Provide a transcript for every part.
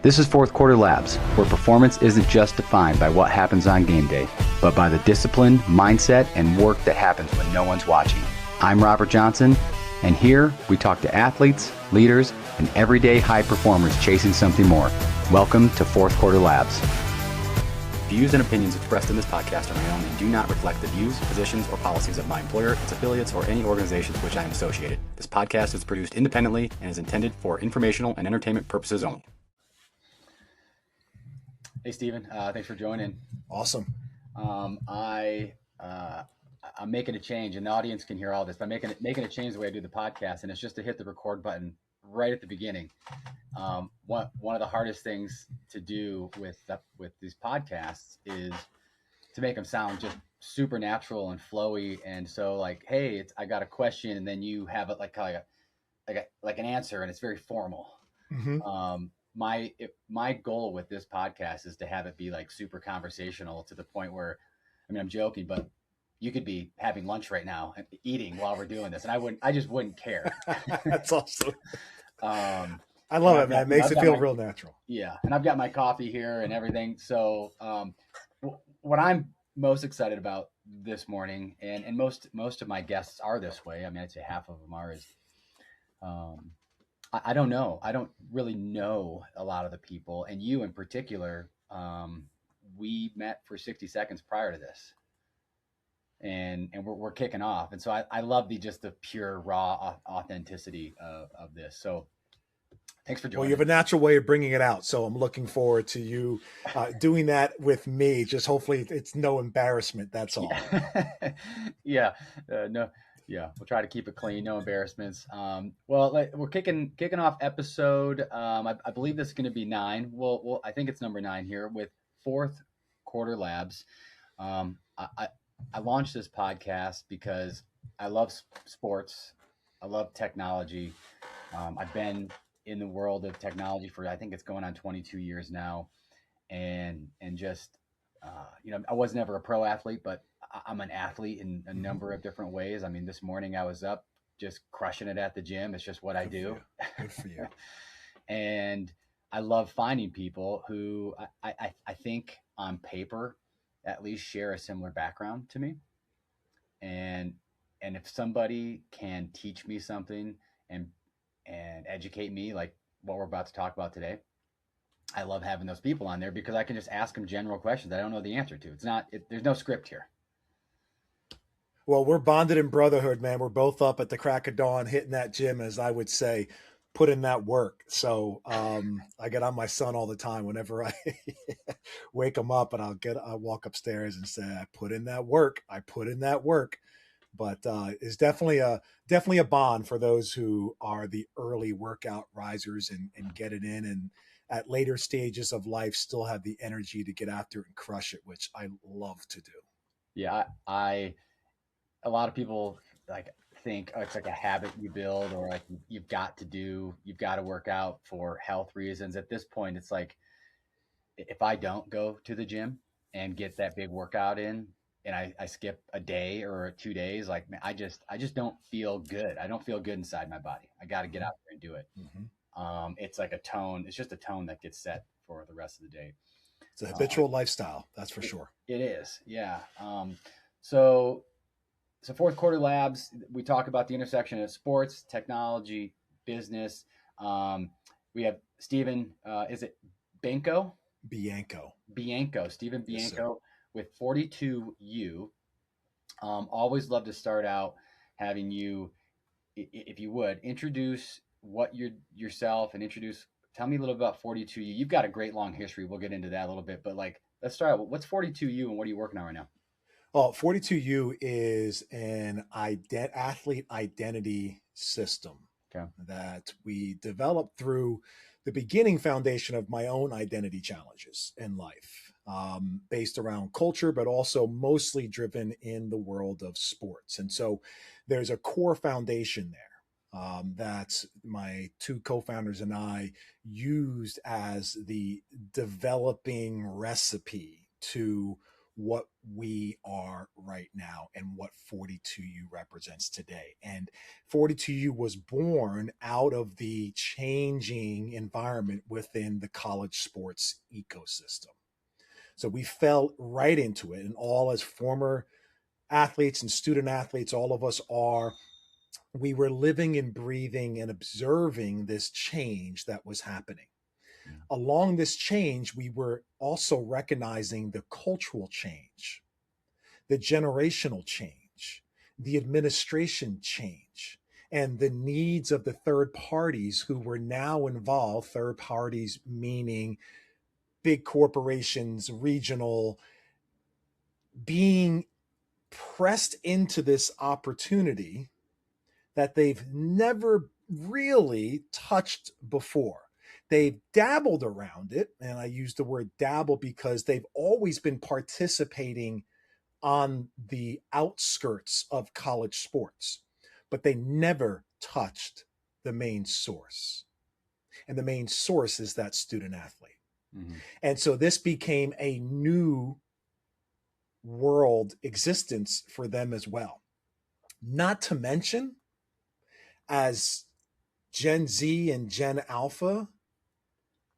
This is Fourth Quarter Labs, where performance isn't just defined by what happens on game day, but by the discipline, mindset, and work that happens when no one's watching. I'm Robert Johnson, and here we talk to athletes, leaders, and everyday high performers chasing something more. Welcome to Fourth Quarter Labs. Views and opinions expressed in this podcast are my own and do not reflect the views, positions, or policies of my employer, its affiliates, or any organizations with which I am associated. This podcast is produced independently and is intended for informational and entertainment purposes only. Hey, Stephen. Thanks for joining. Awesome. I'm making a change, and the audience can hear all this. But I'm making a change the way I do the podcast, and it's just to hit the record button right at the beginning. One of the hardest things to do with these podcasts is to make them sound just super natural and flowy. And so, like, hey, I got a question, and then you have it like an answer, and it's very formal. Mm-hmm. My goal with this podcast is to have it be like super conversational to the point where, I mean, I'm joking, but you could be having lunch right now and eating while we're doing this, and I just wouldn't care. That's awesome. I love it, man. It makes it feel real natural. Yeah. And I've got my coffee here and everything. So what I'm most excited about this morning, and most of my guests are this way. I mean, I'd say half of them are, is I don't know. I don't really know a lot of the people, and you in particular. We met for 60 seconds prior to this, and we're kicking off. And so I love the pure raw authenticity of this. So thanks for joining. Well, you have a natural way of bringing it out. So I'm looking forward to you doing that with me. Just hopefully it's no embarrassment. That's all. Yeah. No. Yeah, we'll try to keep it clean, no embarrassments. Well, we're kicking off episode. I believe this is going to be 9. Well, I think it's number 9 here with Fourth Quarter Labs. I launched this podcast because I love sports. I love technology. I've been in the world of technology for, I think it's going on 22 years now, and just I was never a pro athlete, but I'm an athlete in a number of different ways. I mean, this morning I was up just crushing it at the gym. It's just what I do. Good for you. And I love finding people who I think on paper at least share a similar background to me. And if somebody can teach me something and educate me, like what we're about to talk about today, I love having those people on there because I can just ask them general questions I don't know the answer to. There's no script here. Well, we're bonded in brotherhood, man. We're both up at the crack of dawn, hitting that gym, as I would say, put in that work. So I get on my son all the time whenever I wake him up, and I'll walk upstairs and say, I put in that work. But it's definitely a bond for those who are the early workout risers and get it in, and at later stages of life still have the energy to get after it and crush it, which I love to do. Yeah, a lot of people think it's like a habit you build, or like you've got to work out for health reasons. At this point, it's like, if I don't go to the gym and get that big workout in, and I skip a day or 2 days, like, man, I just don't feel good. I don't feel good inside my body. I got to get out there and do it. Mm-hmm. It's like a tone. It's just a tone that gets set for the rest of the day. It's a habitual lifestyle. That's for sure. It is. Yeah. So Fourth Quarter Labs, we talk about the intersection of sports, technology, business. We have Stephen, is it Bienko? Bienko. Stephen Bienko, Yes, with 42U. Always love to start out having you, if you would, introduce yourself and tell me a little about 42U. You've got a great long history. We'll get into that a little bit, but let's start out. What's 42U and what are you working on right now? Oh, 42U is an athlete identity system that we developed through the beginning foundation of my own identity challenges in life, based around culture, but also mostly driven in the world of sports. And so there's a core foundation there that my 2 co-founders and I used as the developing recipe to what we are right now and what 42U represents today. And 42U was born out of the changing environment within the college sports ecosystem. So we fell right into it. And all as former athletes and student athletes, all of us are, we were living and breathing and observing this change that was happening. Mm. Along this change, we were also recognizing the cultural change, the generational change, the administration change, and the needs of the third parties who were now involved. Third parties meaning big corporations, regional, being pressed into this opportunity that they've never really touched before. They've dabbled around it, and I use the word dabble because they've always been participating on the outskirts of college sports, but they never touched the main source. And the main source is that student athlete. Mm-hmm. And so this became a new world existence for them as well. Not to mention, as Gen Z and Gen Alpha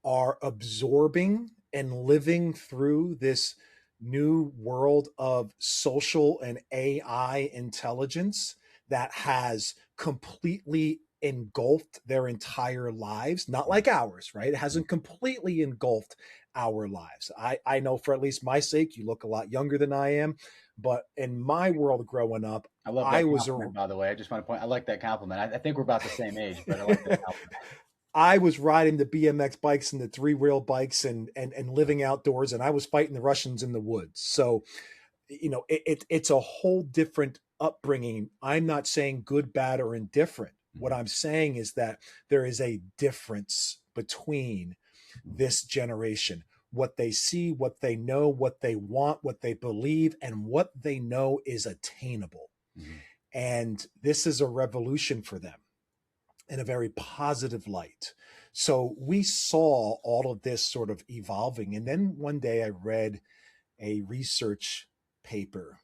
are absorbing and living through this new world of social and AI intelligence that has completely engulfed their entire lives, not like ours, right? It hasn't completely engulfed our lives. I know for at least my sake, you look a lot younger than I am, but in my world growing up, I love I that was a compliment, by the way. I just want to point. I like that compliment. I think we're about the same age, but I like that compliment. I was riding the BMX bikes and the three-wheel bikes and living outdoors, and I was fighting the Russians in the woods. So, it's a whole different upbringing. I'm not saying good, bad, or indifferent. What Mm-hmm. I'm saying is that there is a difference between this generation, what they see, what they know, what they want, what they believe, and what they know is attainable. Mm-hmm. And this is a revolution for them in a very positive light. So we saw all of this sort of evolving. And then one day I read a research paper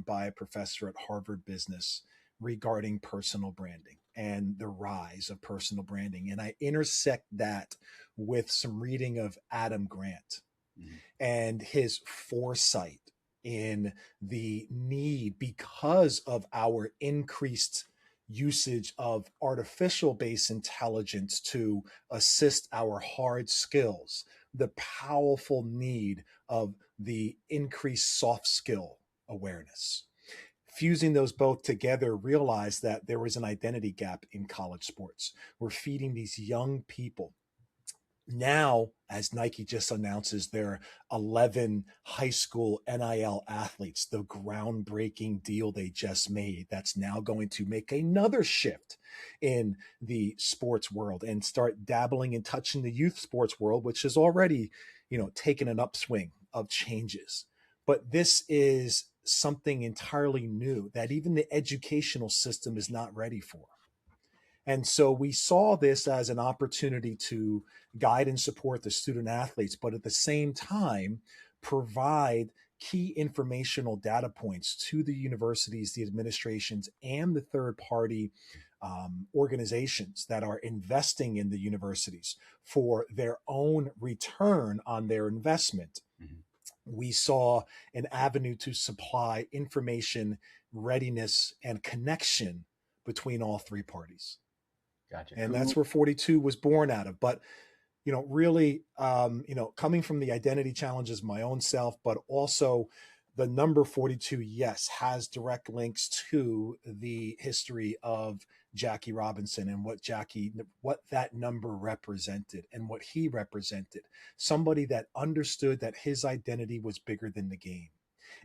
by a professor at Harvard Business regarding personal branding and the rise of personal branding. And I intersect that with some reading of Adam Grant Mm-hmm. and his foresight in the need, because of our increased usage of artificial based intelligence to assist our hard skills, the powerful need of the increased soft skill awareness. Fusing those both together, realized that there was an identity gap in college sports. We're feeding these young people now, as Nike just announces their 11 high school NIL athletes, the groundbreaking deal they just made, that's now going to make another shift in the sports world and start dabbling and touching the youth sports world, which has already, taken an upswing of changes. But this is something entirely new that even the educational system is not ready for. And so we saw this as an opportunity to guide and support the student athletes, but at the same time, provide key informational data points to the universities, the administrations, and the third party organizations that are investing in the universities for their own return on their investment. Mm-hmm. We saw an avenue to supply information, readiness, and connection between all three parties. Gotcha. And that's Who? where 42 was born out of. But really, coming from the identity challenges my own self, but also the number 42, yes, has direct links to the history of Jackie Robinson and what that number represented and what he represented. Somebody that understood that his identity was bigger than the game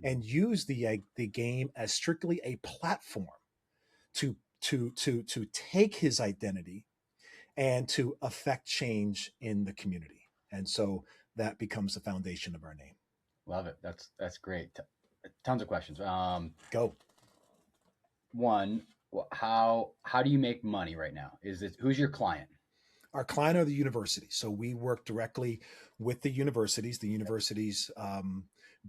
and used the game as strictly a platform to take his identity and to affect change in the community. And so that becomes the foundation of our name. Love it. That's great. Tons of questions. Go. One, how do you make money right now? Who's your client? Our client are the universities. So we work directly with the universities. The universities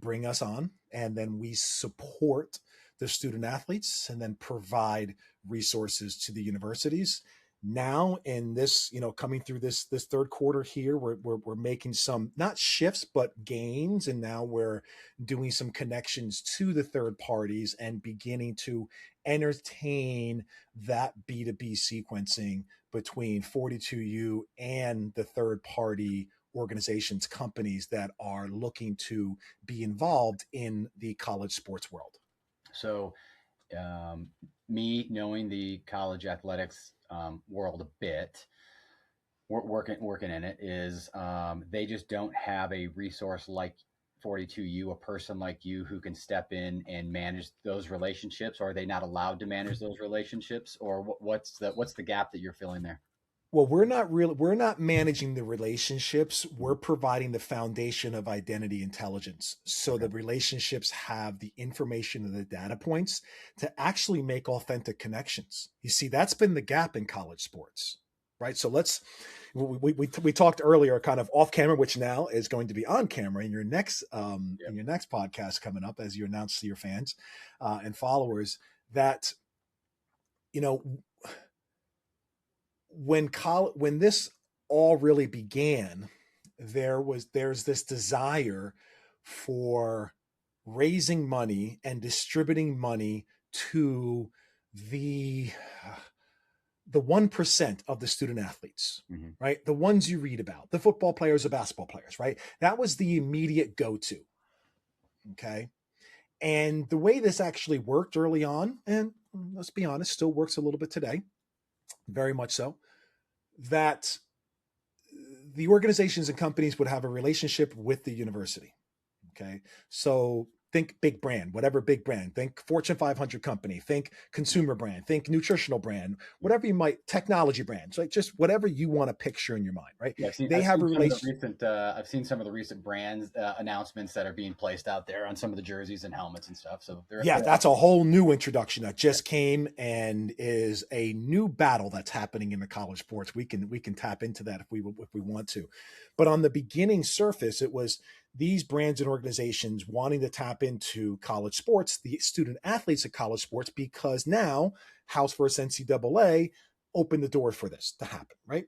bring us on, and then we support the student athletes and then provide resources to the universities. Now in this, coming through this third quarter here, we're making some not shifts but gains, and now we're doing some connections to the third parties and beginning to entertain that B2B sequencing between 42U and the third party organizations, companies that are looking to be involved in the college sports world. So, um, me knowing the college athletics world a bit, working in it, is they just don't have a resource like 42U, a person like you who can step in and manage those relationships. Or are they not allowed to manage those relationships? Or what's the gap that you're filling there? Well, we're not managing the relationships. We're providing the foundation of identity intelligence. So Okay. the relationships have the information and the data points to actually make authentic connections. You see, that's been the gap in college sports, right? So we talked earlier kind of off camera, which now is going to be on camera in your next Yep. podcast coming up, as you announce to your fans and followers that, you know, when this all really began, there's this desire for raising money and distributing money to the the 1% of the student athletes, Mm-hmm. right? The ones you read about, the football players, the basketball players, right? That was the immediate go-to. Okay. And the way this actually worked early on, and let's be honest, still works a little bit today, very much so, that the organizations and companies would have a relationship with the university. Okay. So think big brand, whatever big brand, think Fortune 500 company, think consumer brand, think nutritional brand, whatever you might, technology brands, like just whatever you want to picture in your mind, right? Yeah, They I've have a seen some of the relation. recent I've seen some of the recent brands announcements that are being placed out there on some of the jerseys and helmets and stuff. So Yeah, they're that's a whole new introduction that just came and is a new battle that's happening in the college sports. We can tap into that if we want to. But on the beginning surface, it was these brands and organizations wanting to tap into college sports, the student athletes of college sports, because now House versus NCAA opened the door for this to happen, right?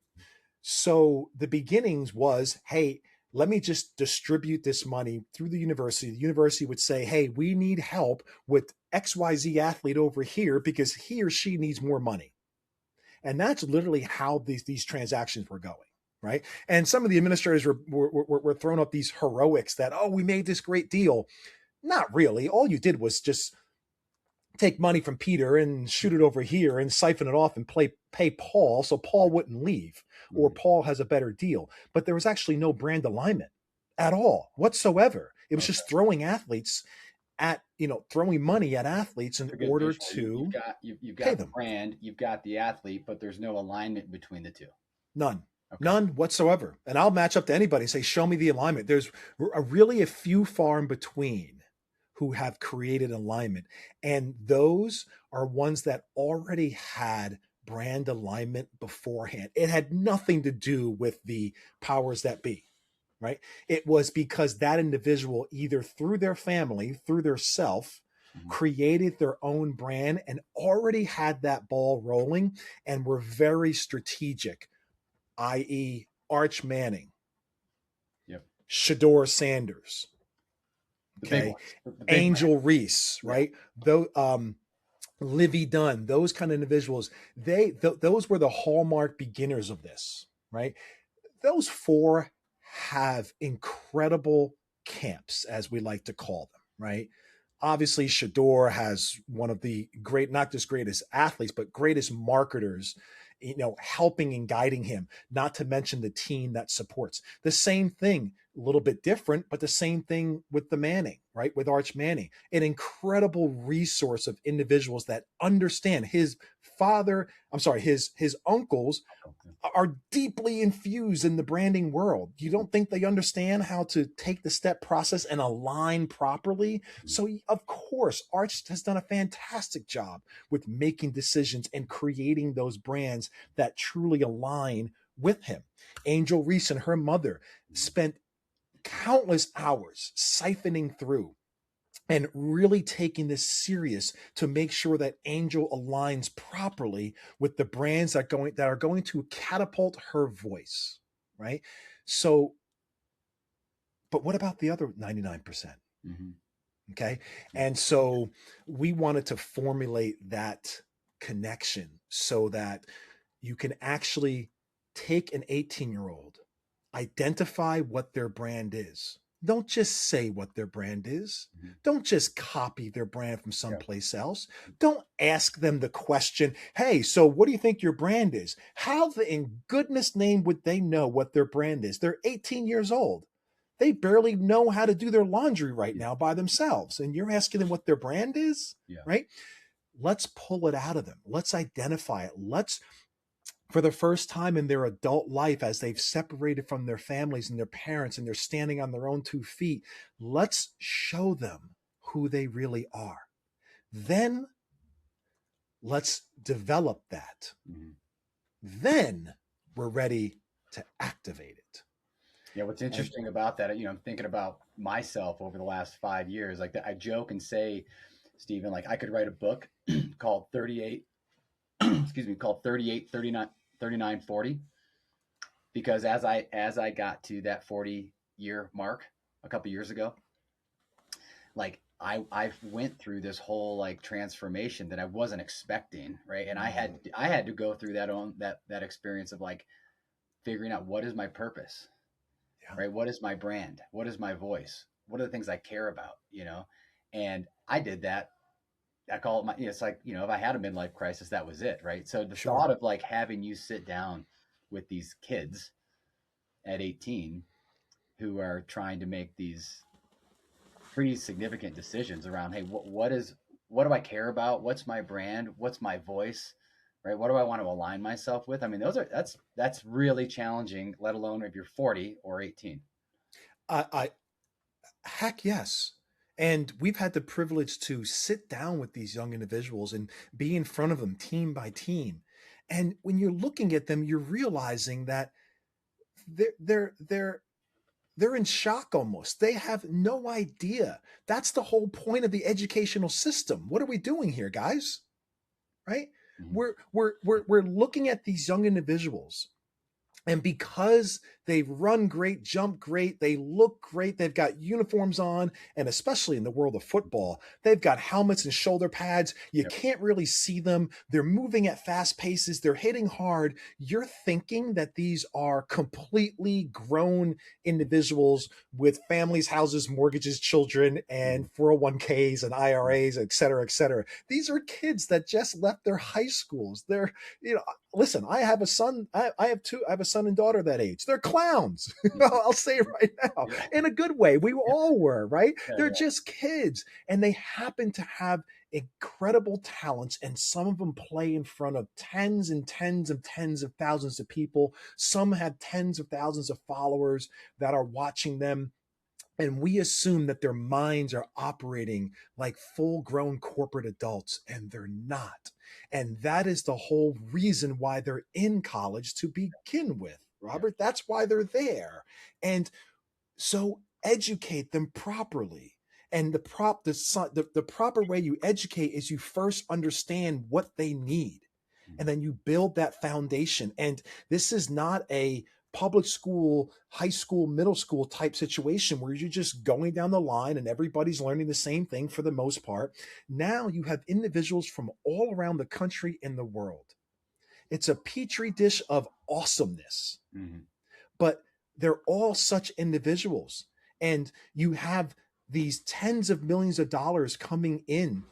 So the beginnings was, hey, let me just distribute this money through the university. The university would say, hey, we need help with XYZ athlete over here because he or she needs more money. And that's literally how these transactions were going. Right. And some of the administrators were throwing up these heroics that, oh, we made this great deal. Not really. All you did was just take money from Peter and shoot it over here and siphon it off and pay Paul so Paul wouldn't leave, or Mhm. Paul has a better deal. But there was actually no brand alignment at all whatsoever. It was Okay. just throwing athletes throwing money at athletes in It's a good order visual. to You've pay got the them. brand, you've got the athlete, but there's no alignment between the two. None. Okay. None whatsoever. And I'll match up to anybody and say, show me the alignment. There's really a few far in between who have created alignment. And those are ones that already had brand alignment beforehand. It had nothing to do with the powers that be, right? It was because that individual, either through their family, through their self, Mhm. created their own brand and already had that ball rolling and were very strategic, i.e., Arch Manning, Yep. Shador Sanders, The big okay, ones, the big Angel brands. Reese, Yeah. right? Though Livy Dunn, those kind of individuals, those were the hallmark beginners of this, right? Those four have incredible camps, as we like to call them, right? Obviously, Shador has one of the great, not just greatest athletes, but greatest marketers, helping and guiding him, not to mention the team that supports. The same thing, a little bit different, but the same thing with the Manning, right? With Arch Manning, an incredible resource of individuals that understand his father, I'm sorry, his uncles Okay. are deeply infused in the branding world. You don't think they understand how to take the step process and align properly? Mhm. So, of course, Arch has done a fantastic job with making decisions and creating those brands that truly align with him. Angel Reese and her mother Mhm. spent countless hours siphoning through and really taking this serious to make sure that Angel aligns properly with the brands that are going to catapult her voice, right? So, but what about the other 99%? Mm-hmm. Okay. And so we wanted to formulate that connection so that you can actually take an 18-year-old, identify what their brand is. Don't just say what their brand is. Mm-hmm. Don't just copy their brand from Yeah. someplace else. Don't ask them the question, hey, so what do you think your brand is? How in goodness name would they know what their brand is? They're 18 years old. They barely know how to do their laundry right Yeah. now by themselves. And you're asking them what their brand is, Yeah. right? Let's pull it out of them. Let's identify it. Let's, for the first time in their adult life, as they've separated from their families and their parents and they're standing on their own 2 feet, let's show them who they really are. Then let's develop that. Mm-hmm. Then we're ready to activate it. Yeah, what's And interesting about that, I'm thinking about myself over the last 5 years. Like I joke and say, Stephen, like I could write a book called 38, excuse me, called 38, 39, 39, 40. Because as I got to that 40-year mark a couple years ago, like I went through this whole like transformation that I wasn't expecting, right? And I had to go through that experience of like figuring out what is my purpose, yeah, right? What is my brand? What is my voice? What are the things I care about? And I did that. I call it it's like, if I had a midlife crisis, that was it, right? So the sure. thought of like having you sit down with these kids at 18 who are trying to make these pretty significant decisions around, hey, what do I care about? What's my brand? What's my voice? Right? What do I want to align myself with? I mean, that's really challenging, let alone if you're 40 or 18. I heck yes. And we've had the privilege to sit down with these young individuals and be in front of them team by team. And when you're looking at them, you're realizing that they're they're they're they're in shock almost. They have no idea. That's the whole point of the educational system. What are we doing here, guys? Right? Mm-hmm. We're looking at these young individuals, and because they run great, jump great, they look great, they've got uniforms on, and especially in the world of football, they've got helmets and shoulder pads. You Yep. can't really see them. They're moving at fast paces, they're hitting hard. You're thinking that these are completely grown individuals with families, houses, mortgages, children, Mm-hmm. and 401ks and IRAs, et cetera, et cetera. These are kids that just left their high schools. They're, you know, listen, I have a son. I have two. I have a son and daughter that age. They're clowns. I'll say it right now, Yeah. in a good way. We Yeah. all were, right? Yeah. They're Yeah. just kids, and they happen to have incredible talents, and some of them play in front of tens and tens of thousands of people. Some have tens of thousands of followers that are watching them, and we assume that their minds are operating like full grown corporate adults, and they're not. And that is the whole reason why they're in college to begin with, Yeah. Robert. That's why they're there. And so educate them properly. And the proper way you educate is you first understand what they need, Mm-hmm. and then you build that foundation. And this is not a public school, high school, middle school type situation where you're just going down the line and everybody's learning the same thing for the most part. Now you have individuals from all around the country and the world. It's a petri dish of awesomeness, Mm-hmm. but they're all such individuals. And you have these tens of millions of dollars coming in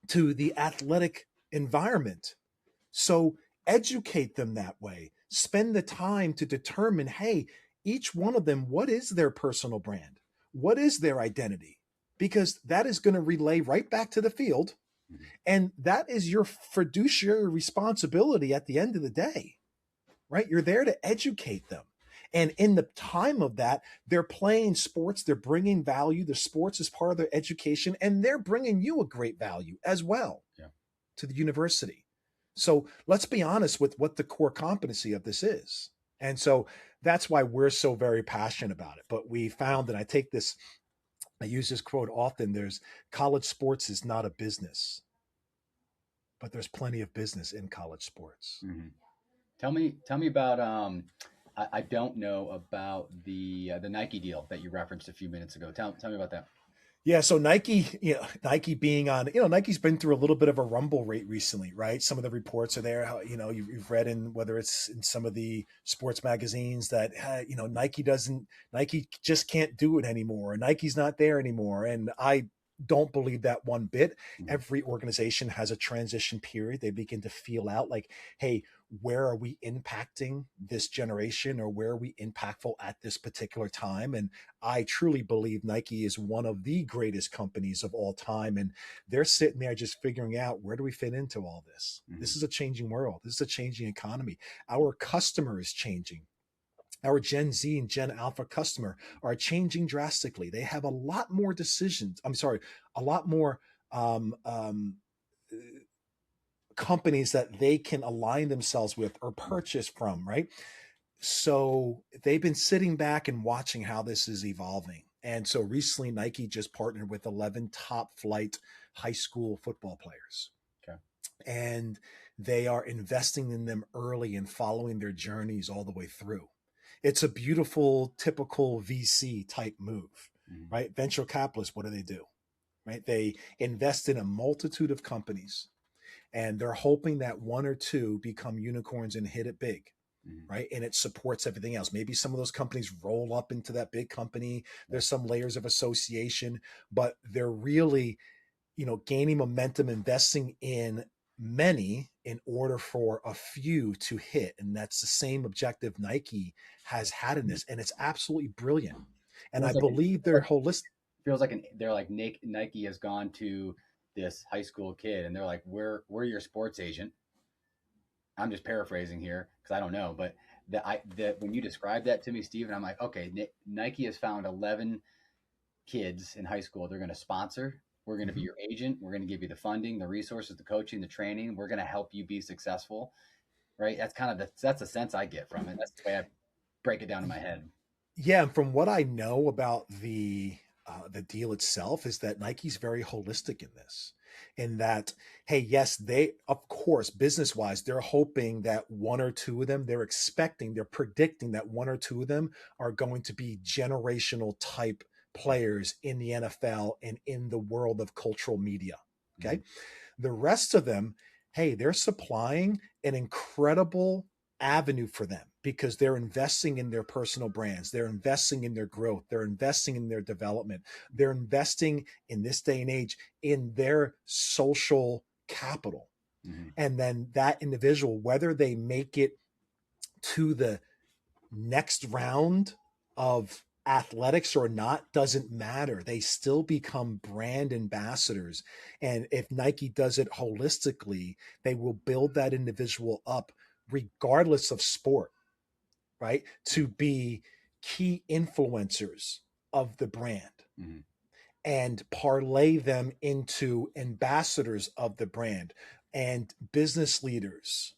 to the athletic environment. So educate them that way. Spend the time to determine, hey, each one of them, what is their personal brand? What is their identity? Because that is going to relay right back to the field. Mm-hmm. And that is your fiduciary responsibility at the end of the day, right? You're there to educate them. And in the time of that, they're playing sports, they're bringing value. The sports is part of their education, and they're bringing you a great value as well. Yeah. To the university. So let's be honest with what the core competency of this is. And so that's why we're so very passionate about it. But we found, and I use this quote often, there's college sports is not a business, but there's plenty of business in college sports. Mhm. Tell me about I don't know about the Nike deal that you referenced a few minutes ago. Tell me about that. Yeah, so Nike, Nike being on, Nike's been through a little bit of a rumble rate recently, right? Some of the reports are there. How, you've read in whether it's in some of the sports magazines that Nike just can't do it anymore. Nike's not there anymore, and I don't believe that one bit. Mhm. Every organization has a transition period. They begin to feel out like, hey, where are we impacting this generation, or where are we impactful at this particular time? And I truly believe Nike is one of the greatest companies of all time. And they're sitting there just figuring out, where do we fit into all this? This Mhm. is a changing world. This is a changing economy. Our customer is changing. Our Gen Z and Gen Alpha customer are changing drastically. They have a lot more decisions. I'm sorry, a lot more um, um, companies that they can align themselves with or purchase from, right? So they've been sitting back and watching how this is evolving. And so recently, Nike just partnered with 11 top flight high school football players. Okay. And they are investing in them early and following their journeys all the way through. It's a beautiful, typical VC type move, Mhm. right? Venture capitalists, what do? Right? They invest in a multitude of companies, and they're hoping that one or two become unicorns and hit it big, Mhm. right? And it supports everything else. Maybe some of those companies roll up into that big company. Yeah. There's some layers of association, but they're really, gaining momentum, investing in many in order for a few to hit. And that's the same objective Nike has had in this. And it's absolutely brilliant. And I Feels like believe they're holistic. they're like Nike has gone to this high school kid and they're like, we're your sports agent. I'm just paraphrasing here because I don't know, but that when you described that to me, Steven, I'm like, okay, Nike has found 11 kids in high school they're going to sponsor. We're going to be Mhm. your agent. We're going to give you the funding, the resources, the coaching, the training. We're going to help you be successful. Right? That's kind of that's the sense I get from it. That's the way I break it down in my head. Yeah, and from what I know about the deal itself is that Nike's very holistic in this. In that, hey, yes, they of course business wise, they're hoping that one or two of them, they're predicting that one or two of them are going to be generational type players in the NFL and in the world of cultural media. Mm-hmm. Okay. The rest of them, hey, they're supplying an incredible avenue for them because they're investing in their personal brands. They're investing in their growth. They're investing in their development. They're investing in this day and age in their social capital. Mm-hmm. And then that individual, whether they make it to the next round of athletics or not doesn't matter. They still become brand ambassadors. And if Nike does it holistically, they will build that individual up regardless of sport, right? To be key influencers of the brand Mm-hmm. and parlay them into ambassadors of the brand and business leaders,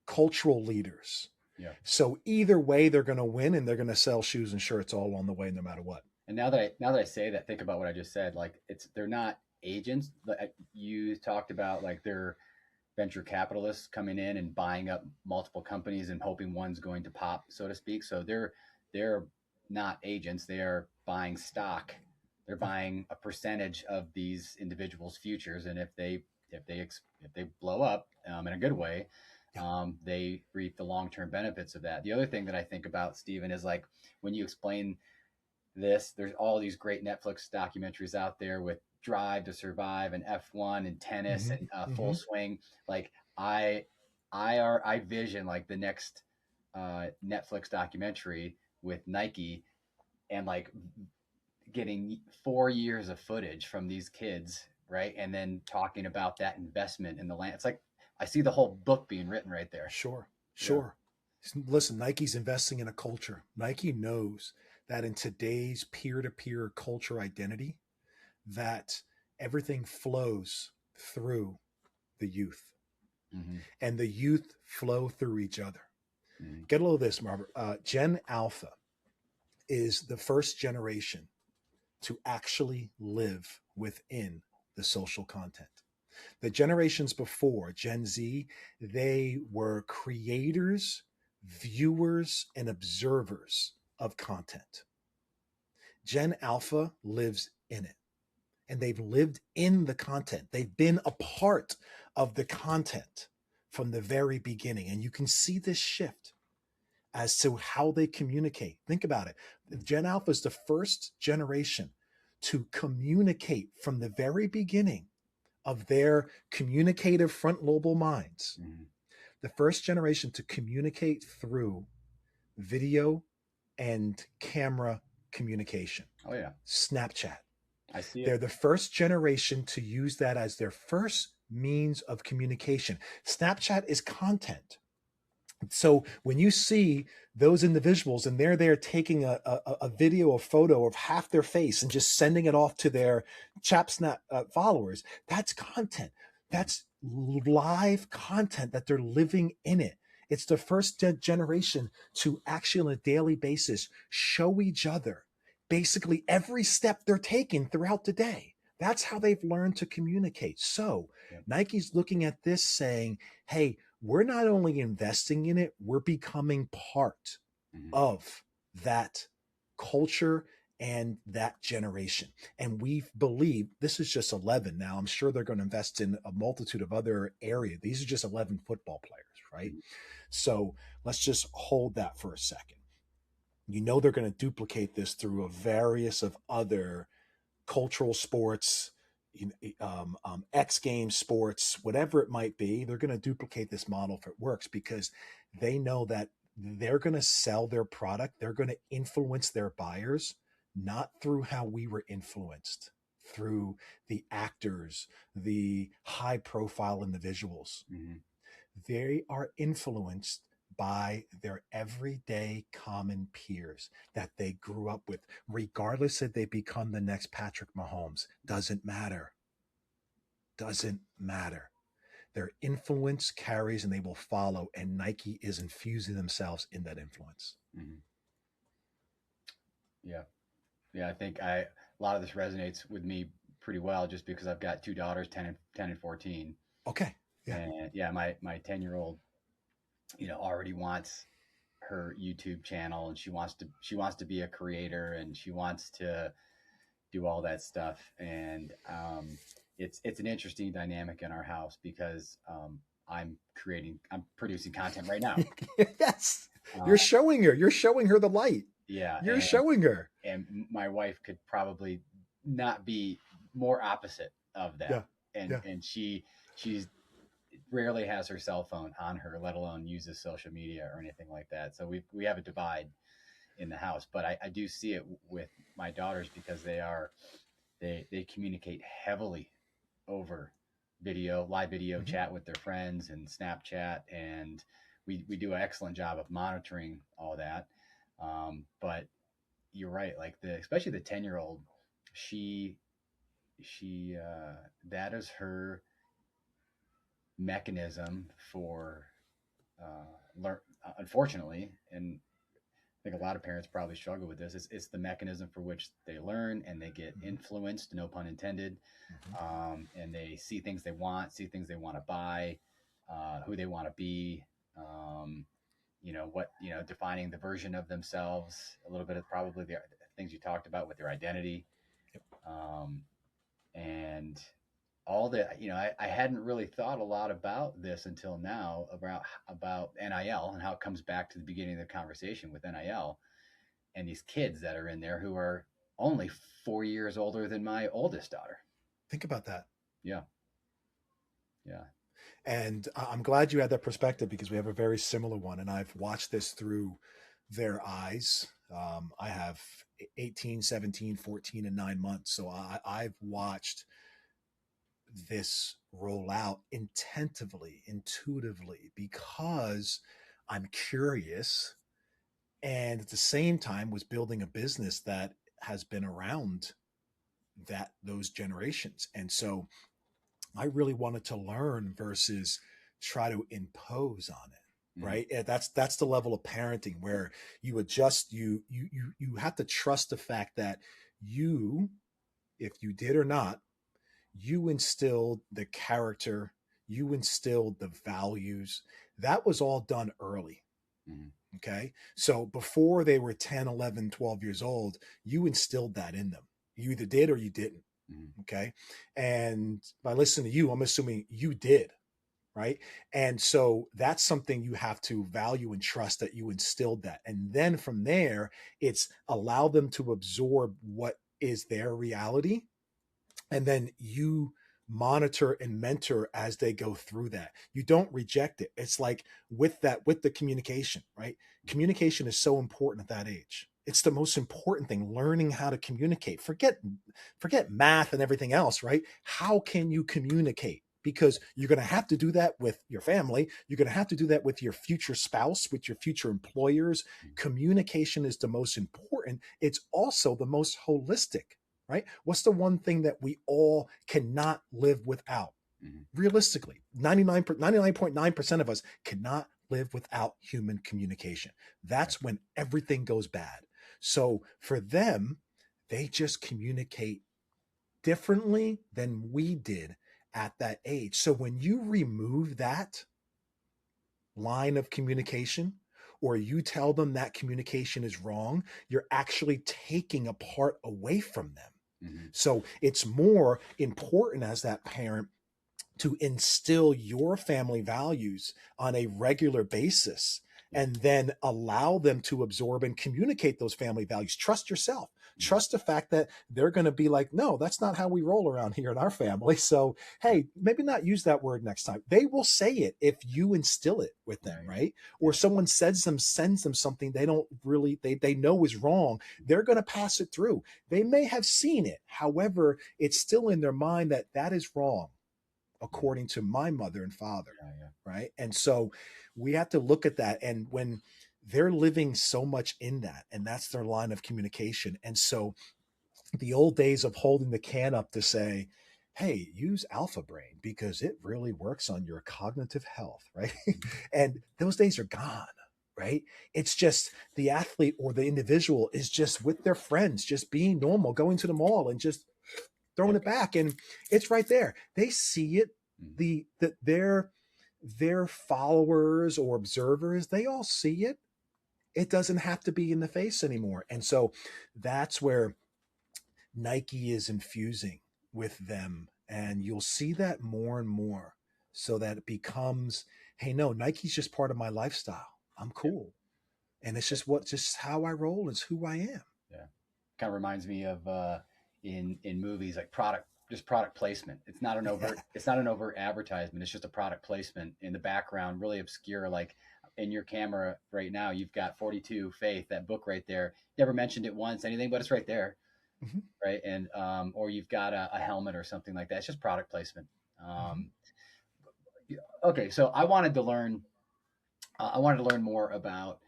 cultural leaders. Yeah. So either way, they're going to win, and they're going to sell shoes and shirts all on the way, no matter what. And now that I say that, think about what I just said. Like they're not agents. Like you talked about, like they're venture capitalists coming in and buying up multiple companies and hoping one's going to pop, so to speak. So they're not agents. They are buying stock. They're buying a percentage of these individuals' futures, and if they blow up in a good way, Yeah. they reap the long term benefits of that. The other thing that I think about, Stephen, is like when you explain this. There's all these great Netflix documentaries out there with Drive to Survive and F1 and tennis Mm-hmm. and Full Mm-hmm. Swing. Like I, I vision like the next Netflix documentary with Nike and like getting 4 years of footage from these kids, right? And then talking about that investment in the land. It's like I see the whole book being written right there. Sure. Yeah. Sure. Listen, Nike's investing in a culture. Nike knows that in today's peer-to-peer culture identity, that everything flows through the youth, Mm-hmm. and the youth flow through each other. Mhm. Get a load of this, Robert. Gen Alpha is the first generation to actually live within the social content. The generations before, Gen Z, they were creators, viewers, and observers of content. Gen Alpha lives in it, and they've lived in the content. They've been a part of the content from the very beginning. And you can see this shift as to how they communicate. Think about it. Gen Alpha is the first generation to communicate from the very beginning of their communicative front lobal minds. Mhm. The first generation to communicate through video and camera communication. Oh yeah, Snapchat. I see They're it. the first generation to use that as their first means of communication. Snapchat is content. So when you see those individuals and they're there taking a video, a photo of half their face and just sending it off to their ChapSnap followers, that's content. Mhm. That's live content that they're living in it. It's the first generation to actually on a daily basis show each other basically every step they're taking throughout the day. That's how they've learned to communicate. So Yep. Nike's looking at this saying, hey, we're not only investing in it, we're becoming part Mhm. of that culture and that generation. And we believe this is just 11 now. I'm sure they're going to invest in a multitude of other areas. These are just 11 football players, right? Mhm. So let's just hold that for a second. You know, they're going to duplicate this through a various of other cultural sports, X Games sports, whatever it might be. They're going to duplicate this model if it works because they know that they're going to sell their product. They're going to influence their buyers, not through how we were influenced, through the actors, the high profile individuals. Mhm. They are influenced by their everyday common peers that they grew up with, regardless if they become the next Patrick Mahomes. Doesn't matter. Doesn't matter. Their influence carries and they will follow, and Nike is infusing themselves in that influence. Mhm. Yeah, yeah. I think a lot of this resonates with me pretty well, just because I've got two daughters, 10 and 14, Okay. Yeah. and yeah, my 10-year-old, already wants her YouTube channel, and she wants to be a creator, and she wants to do all that stuff. And it's an interesting dynamic in our house because I'm producing content right now. Yes. Uh, You're showing her. You're showing her the light. yeah, You're showing her. and my wife could probably not be more opposite of that. Yeah. And Yeah. she's rarely has her cell phone on her, let alone uses social media or anything like that. So we have a divide in the house, but I do see it with my daughters because they communicate heavily over live video Mhm. chat with their friends and Snapchat, and we do an excellent job of monitoring all that. But you're right, like especially the 10-year-old, she that is her mechanism for learn. Unfortunately, and I think a lot of parents probably struggle with this. It's the mechanism for which they learn and they get Mhm. influenced, no pun intended, Mhm. and they see things they want to buy, who they want to be, um, defining the version of themselves, a little bit of probably the things you talked about with their identity, Yep. um, and all that. I hadn't really thought a lot about this until now about NIL and how it comes back to the beginning of the conversation with NIL and these kids that are in there who are only 4 years older than my oldest daughter. Think about that. Yeah, yeah. And I'm glad you had that perspective because we have a very similar one. And I've watched this through their eyes. I have 18, 17, 14, and 9 months. So I've watched this roll out intentively, intuitively, because I'm curious and at the same time was building a business that has been around those generations. And so I really wanted to learn versus try to impose on it. Mm-hmm. right? And that's the level of parenting where you adjust. You have to trust the fact that you, if you did or not, you instilled the character, you instilled the values. That was all done early. Mm-hmm. Okay. So before they were 10, 11, 12 years old, you instilled that in them. You either did or you didn't. Mm-hmm. Okay. And by listening to you, I'm assuming you did. Right. And so that's something you have to value and trust that you instilled that. And then from there, it's allow them to absorb what is their reality, and then you monitor and mentor as they go through that. You don't reject it. It's like with the communication, right? Communication is so important at that age. It's the most important thing, learning how to communicate. Forget math and everything else, right? How can you communicate? Because you're going to have to do that with your family. You're going to have to do that with your future spouse, with your future employers. Communication is the most important. It's also the most holistic, right? What's the one thing that we all cannot live without? Mm-hmm. Realistically, 99.9% of us cannot live without human communication. Right. That's when everything goes bad. So for them, they just communicate differently than we did at that age. So when you remove that line of communication, or you tell them that communication is wrong, you're actually taking a part away from them. Mm-hmm. So it's more important as that parent to instill your family values on a regular basis, Yeah. and then allow them to absorb and communicate those family values. Trust yourself. Mm-hmm. Trust the fact that they're going to be like, no, that's not how we roll around here in our family. So, hey, maybe not use that word next time. They will say it if you instill it with them, Right. right? Or Yeah. someone sends them something they don't really, they know is wrong. They're going to pass it through. They may have seen it. However, it's still in their mind that that is wrong according to my mother and father, Yeah. Yeah. right? And so we have to look at that. And when they're living so much in that, and that's their line of communication. And so the old days of holding the can up to say, hey, use alpha brain because it really works on your cognitive health, right? And those days are gone. Right. It's just the athlete or the individual is just with their friends, just being normal, going to the mall and just throwing Yep. it back, and it's right there. They see it. Mm-hmm. Their followers or observers, they all see it. It doesn't have to be in the face anymore. And so that's where Nike is infusing with them, and you'll see that more and more, so that it becomes, hey, no, Nike's just part of my lifestyle. I'm Yeah. cool, and it's just how I roll. It's who I am. Yeah. Kind of reminds me of in movies like product placement. It's not an overt advertisement. It's just a product placement in the background, really obscure. Like in your camera right now, you've got 42 Faith, that book right there. Never mentioned it once, anything, but it's right there, Mhm, right? And or you've got a helmet or something like that. It's just product placement. mhm. Um, okay, so I wanted to learn more about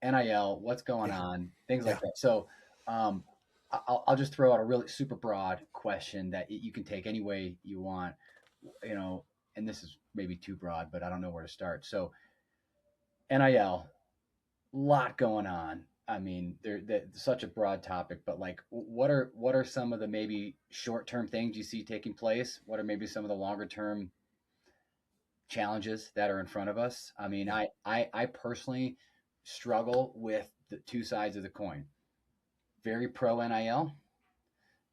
NIL, what's going Yeah, on, things like yeah. that. So um, I'll just throw out a really super broad question that you can take any way you want, you know, and this is maybe too broad, but I don't know where to start. So NIL, lot going on. I mean, they're such a broad topic, but like, what are some of the maybe short term things you see taking place? What are maybe some of the longer term challenges that are in front of us? I mean, Yeah. I personally struggle with the two sides of the coin. Very pro NIL,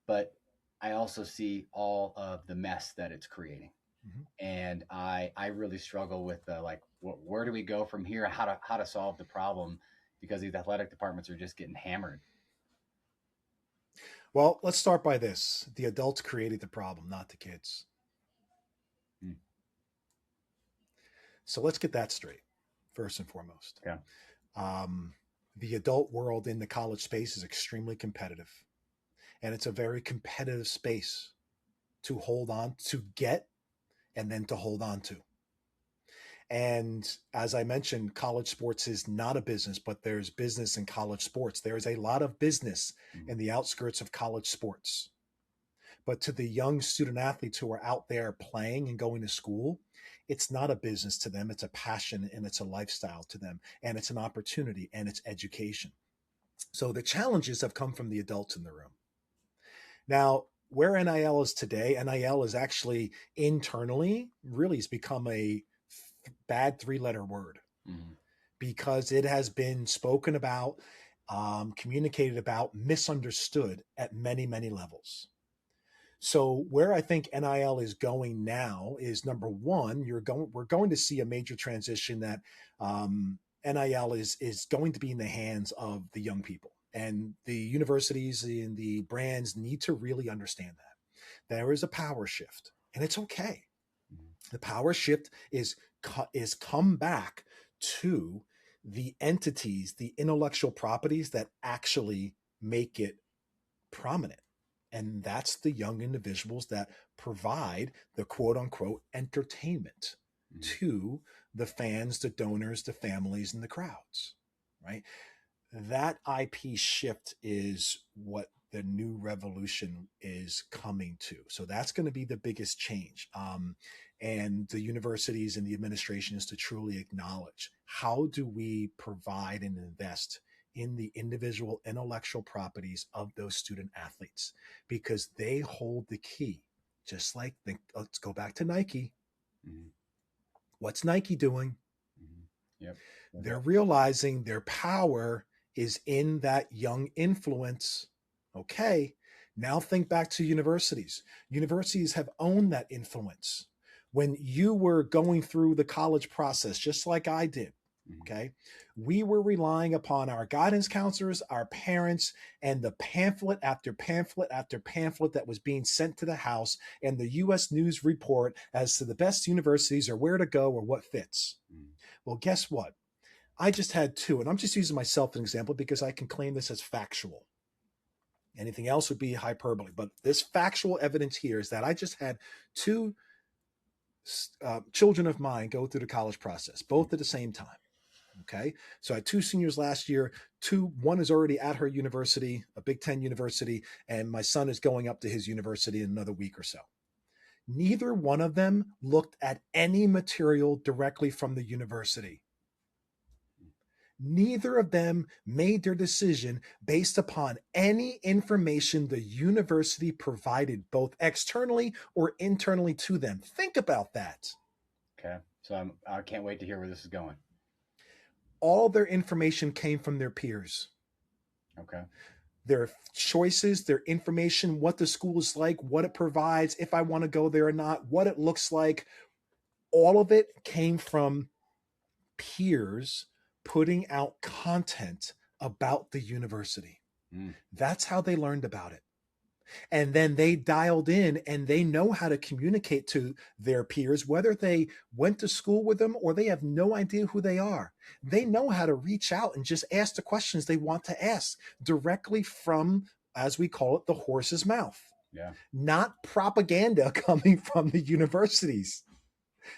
but I also see all of the mess that it's creating, Mhm. and I really struggle with like where do we go from here? How to solve the problem because these athletic departments are just getting hammered. Well, let's start by this. The adults created the problem, not the kids. Mm, So let's get that straight, first and foremost. okay. Um, the adult world in the college space is extremely competitive, and it's a very competitive space to hold on to, get, and then to hold on to. And as I mentioned, college sports is not a business, but there's business in college sports. There is a lot of business Mm, in the outskirts of college sports. But to the young student athletes who are out there playing and going to school, It's not a business to them. It's a passion and it's a lifestyle to them. And it's an opportunity and it's education. So the challenges have come from the adults in the room. Now, where NIL is today, NIL is actually internally really has become a bad three-letter word Mm-hmm. because it has been spoken about, communicated about, misunderstood at many, many levels. So where I think NIL is going now is number one, we're going to see a major transition that NIL is going to be in the hands of the young people, and the universities and the brands need to really understand that there is a power shift, and it's okay. Mm-hmm. The power shift is come back to the entities, the intellectual properties that actually make it prominent. And that's the young individuals that provide the quote unquote entertainment Mm-hmm. to the fans, the donors, the families, and the crowds, right? That IP shift is what the new revolution is coming to. So that's going to be the biggest change. And the universities and the administration is to truly acknowledge how do we provide and invest in the individual intellectual properties of those student athletes because they hold the key. Just like, let's go back to Nike. Mm-hmm. What's Nike doing? Mm-hmm. Yep. They're realizing their power is in that young influence. Okay, now think back to universities. Universities have owned that influence. When you were going through the college process, just like I did, Mm-hmm. okay, we were relying upon our guidance counselors, our parents, and the pamphlet after pamphlet after pamphlet that was being sent to the house and the US News report as to the best universities or where to go or what fits. Mm-hmm. Well, guess what? I just had two, and I'm just using myself as an example because I can claim this as factual. Anything else would be hyperbole. But this factual evidence here is that I just had two children of mine go through the college process, both at the same time. Okay. So I had two seniors last year. One is already at her university, a Big Ten university, and my son is going up to his university in another week or so. Neither one of them looked at any material directly from the university. Neither of them made their decision based upon any information the university provided, both externally or internally to them. Think about that. Okay. So I can't wait to hear where this is going. All their information came from their peers. Okay. Their choices, their information, what the school is like, what it provides, if I want to go there or not, what it looks like, all of it came from peers putting out content about the university. Mm. That's how they learned about it. And then they dialed in and they know how to communicate to their peers, whether they went to school with them or they have no idea who they are. They know how to reach out and just ask the questions they want to ask directly from, as we call it, the horse's mouth. Yeah. Not propaganda coming from the universities.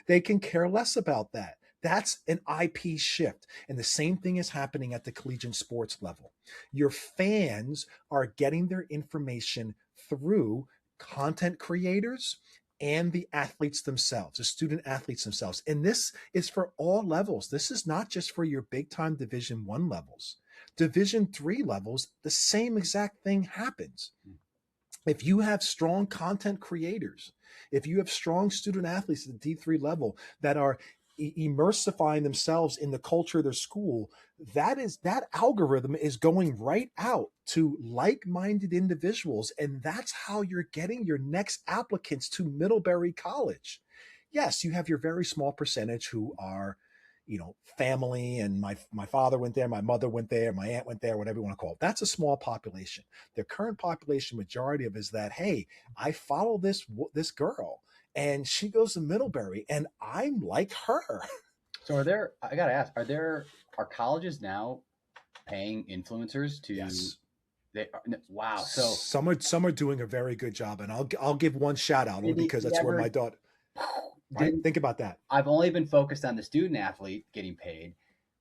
They can care less about that. That's an IP shift. And the same thing is happening at the collegiate sports level. Your fans are getting their information through content creators and the athletes themselves, the student athletes themselves. And this is for all levels. This is not just for your big time Division I levels. Division III levels, the same exact thing happens. If you have strong content creators, if you have strong student athletes at the D3 level that are immersifying themselves in the culture of their school, that algorithm is going right out to like-minded individuals, and that's how you're getting your next applicants to Middlebury College. Yes, you have your very small percentage who are, family, and my father went there, my mother went there, my aunt went there, whatever you want to call it. That's a small population. The current population majority of is that, hey, I follow this girl and she goes to Middlebury and I'm like her. So I got to ask, are colleges now paying influencers to, Yes. wow. So Some are doing a very good job, and I'll give one shout out only did because it that's where ever, my daughter. Right, didn't, think about that. I've only been focused on the student athlete getting paid,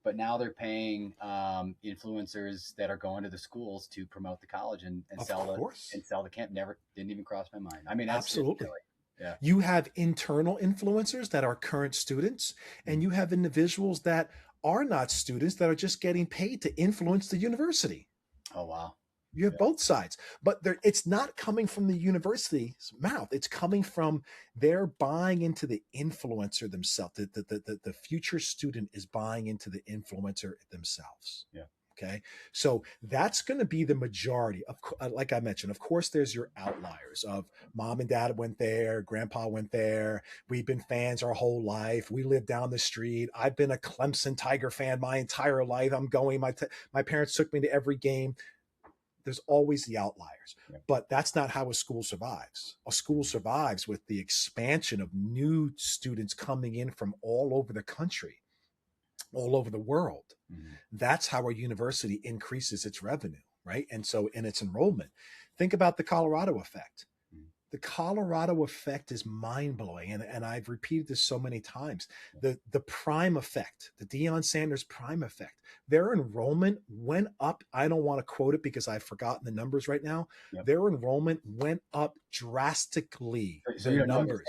but now they're paying influencers that are going to the schools to promote the college and Of course, sell the camp. Never didn't even cross my mind. I mean, that's just absolutely. silly. Yeah. You have internal influencers that are current students, and you have individuals that are not students that are just getting paid to influence the university. Oh wow. You have Yeah. both sides, but it's not coming from the university's mouth. It's coming from they're buying into the influencer themselves. The future student is buying into the influencer themselves. Yeah. Okay. So that's going to be the majority of, like I mentioned, of course, there's your outliers of mom and dad went there, grandpa went there. We've been fans our whole life. We live down the street. I've been a Clemson Tiger fan my entire life. I'm going, my parents took me to every game. There's always the outliers, Yeah. but that's not how a school survives. A school survives with the expansion of new students coming in from all over the country, all over the world. Mm-hmm. That's how a university increases its revenue, right? And so in its enrollment, think about the Colorado effect. Mm-hmm. The Colorado effect is mind blowing, and I've repeated this so many times. The prime effect, the Deion Sanders prime effect, their enrollment went up. I don't want to quote it because I've forgotten the numbers right now. Yep. Their enrollment went up drastically. So The you don't know this. numbers.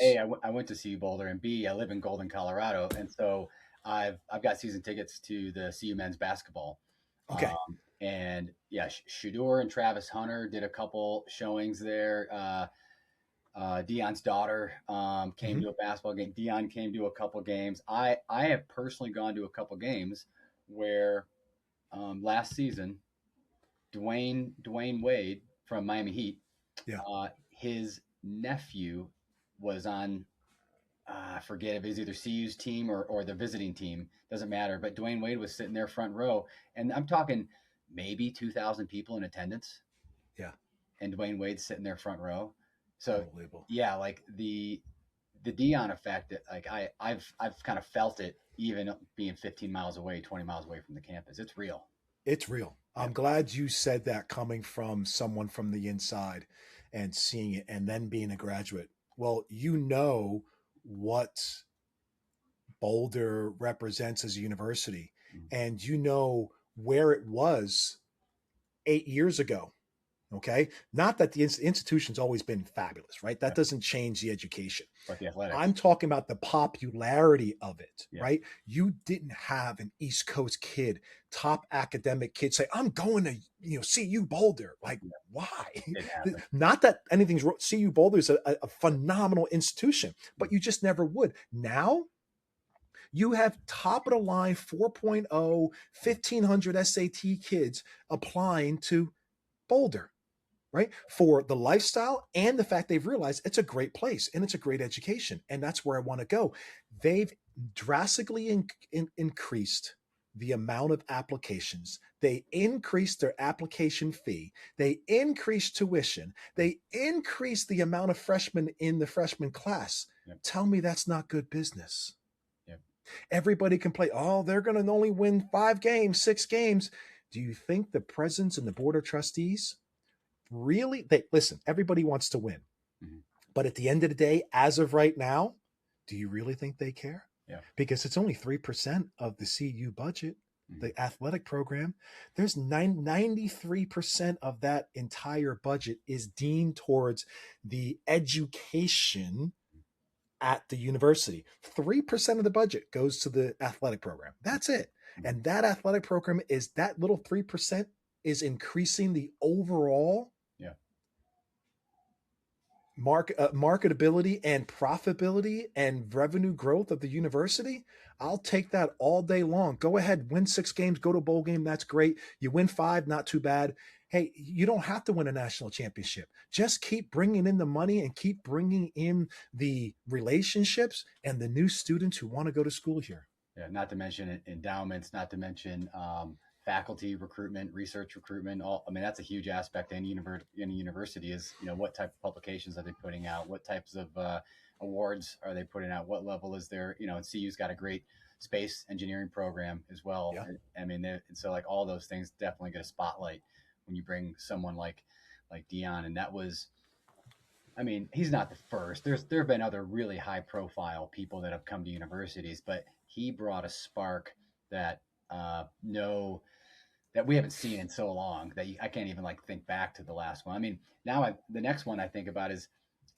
A, I went to CU Boulder, and B, I live in Golden, Colorado, and so I've got season tickets to the CU men's basketball. Okay. And yeah, Shador and Travis Hunter did a couple showings there. Deion's daughter came Mm-hmm. to a basketball game. Deion came to a couple games. I have personally gone to a couple games where last season Dwayne Wade from Miami Heat, Yeah. his nephew was on. I forget if it was either CU's team or the visiting team. Doesn't matter. But Dwayne Wade was sitting there front row, and I'm talking maybe 2,000 people in attendance, Yeah. and Dwayne Wade's sitting there front row. So Unbelievable. yeah, like the Deion effect. Like I've kind of felt it even being 15 miles away, 20 miles away from the campus. It's real. It's real. Yeah. I'm glad you said that coming from someone from the inside and seeing it and then being a graduate. Well, you know what Boulder represents as a university, Mm-hmm. and you know where it was 8 years ago. Okay. Not that the institution's always been fabulous, right? That Yeah. doesn't change the education. But the athletics. I'm talking about the popularity of it, Yeah. right? You didn't have an East Coast kid, top academic kid say, I'm going to, CU Boulder. Like, Yeah. why? It happened. Not that anything's wrong. CU Boulder is a phenomenal institution, but you just never would. Now, you have top of the line 4.0, 1,500 SAT kids applying to Boulder, right? For the lifestyle and the fact they've realized it's a great place and it's a great education. And that's where I want to go. They've drastically increased the amount of applications. They increased their application fee. They increased tuition. They increased the amount of freshmen in the freshman class. Yep. Tell me that's not good business. Yep. Everybody can play. Oh, they're going to only win 5 games, 6 games. Do you think the presidents and the board of trustees really they listen? Everybody wants to win, Mm-hmm. but at the end of the day, as of right now, do you really think they care? Yeah. Because it's only 3% of the CU budget, Mm-hmm. the athletic program. There's 93% of that entire budget is deemed towards the education at the university. 3% of the budget goes to the athletic program. That's it. Mm-hmm. And that athletic program is that little 3% is increasing the overall marketability and profitability and revenue growth of the university. I'll take that all day long. Go ahead, win 6 games, go to a bowl game. That's great. You win 5, not too bad. Hey, you don't have to win a national championship. Just keep bringing in the money and keep bringing in the relationships and the new students who want to go to school here. Yeah, not to mention endowments, not to mention faculty recruitment, research recruitment. I mean, that's a huge aspect in any university is, what type of publications are they putting out? What types of awards are they putting out? What level is there? And CU's got a great space engineering program as well. Yeah. I mean, so like all those things definitely get a spotlight when you bring someone like Deion. And that was, I mean, he's not the first. There have been other really high profile people that have come to universities, but he brought a spark that that we haven't seen in so long that I can't even think back to the last one. I mean, now the next one I think about is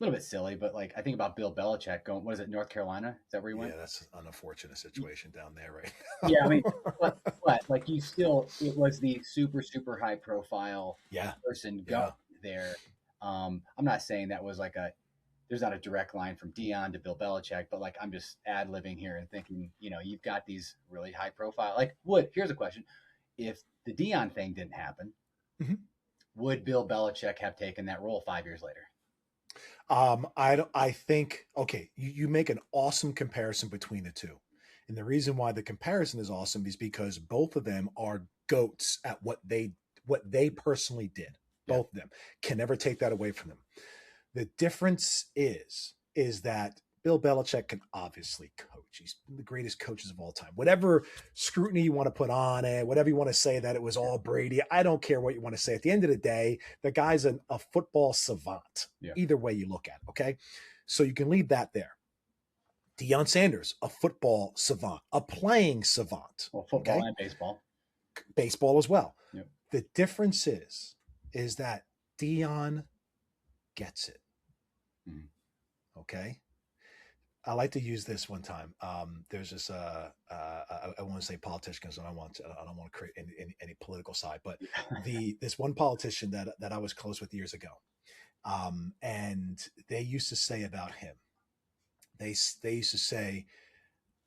little bit silly, but like I think about Bill Belichick going. What is it? North Carolina? Is that where he went? Yeah, that's an unfortunate situation down there right Yeah, I mean, now. but like you still, it was the super high profile Yeah, person going yeah. there. I'm not saying that was like a there's not a direct line from Dion to Bill Belichick, but like I'm just ad libbing here and thinking, you've got these really high profile. Like, here's a question: if the Dion thing didn't happen, Mhm. would Bill Belichick have taken that role 5 years later? I think okay, you make an awesome comparison between the two, and the reason why the comparison is awesome is because both of them are goats at what they personally did. Yeah, Both of them can never take that away from them. The difference is that Bill Belichick can obviously coach. He's the greatest coaches of all time. Whatever scrutiny you want to put on it, whatever you want to say that it was all Brady, I don't care what you want to say. At the end of the day, the guy's a football savant. yeah. Either way you look at it, okay? So you can leave that there. Deion Sanders, a football savant, a playing savant, Well, football okay? and baseball. Baseball as well. Yep. The difference is that Deion gets it, Mhm. okay? I like to use this one time. There's this. I want to say politician because I don't want to create any political side, but this one politician that I was close with years ago, and they used to say about him. They used to say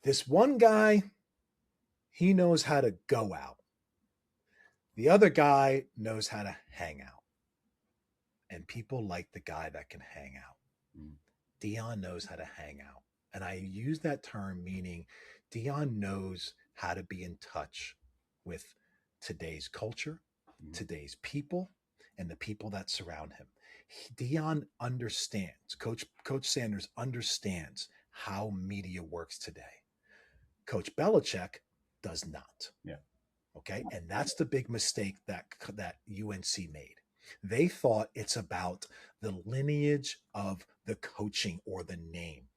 this one guy, he knows how to go out. The other guy knows how to hang out, and people like the guy that can hang out. Mhm. Dion knows how to hang out. And I use that term meaning Dion knows how to be in touch with today's culture, Mhm. today's people, and the people that surround him. Dion understands, Coach Sanders understands how media works today. Coach Belichick does not. Yeah. Okay. And that's the big mistake that UNC made. They thought it's about the lineage of the coaching or the name.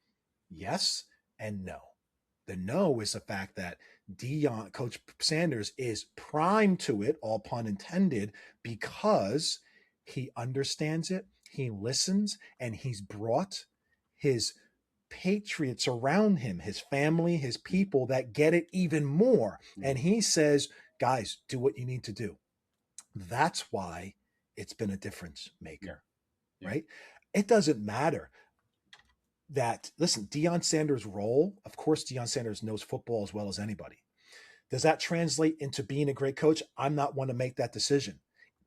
Yes and no. The no is the fact that Coach Sanders is primed to it, all pun intended, because he understands it, he listens, and he's brought his patriots around him, his family, his people that get it even more. Mhm. And he says, guys, do what you need to do. That's why it's been a difference Yeah. maker, Yeah. right? It doesn't matter that, listen, Deion Sanders' role, of course, Deion Sanders knows football as well as anybody. Does that translate into being a great coach? I'm not one to make that decision,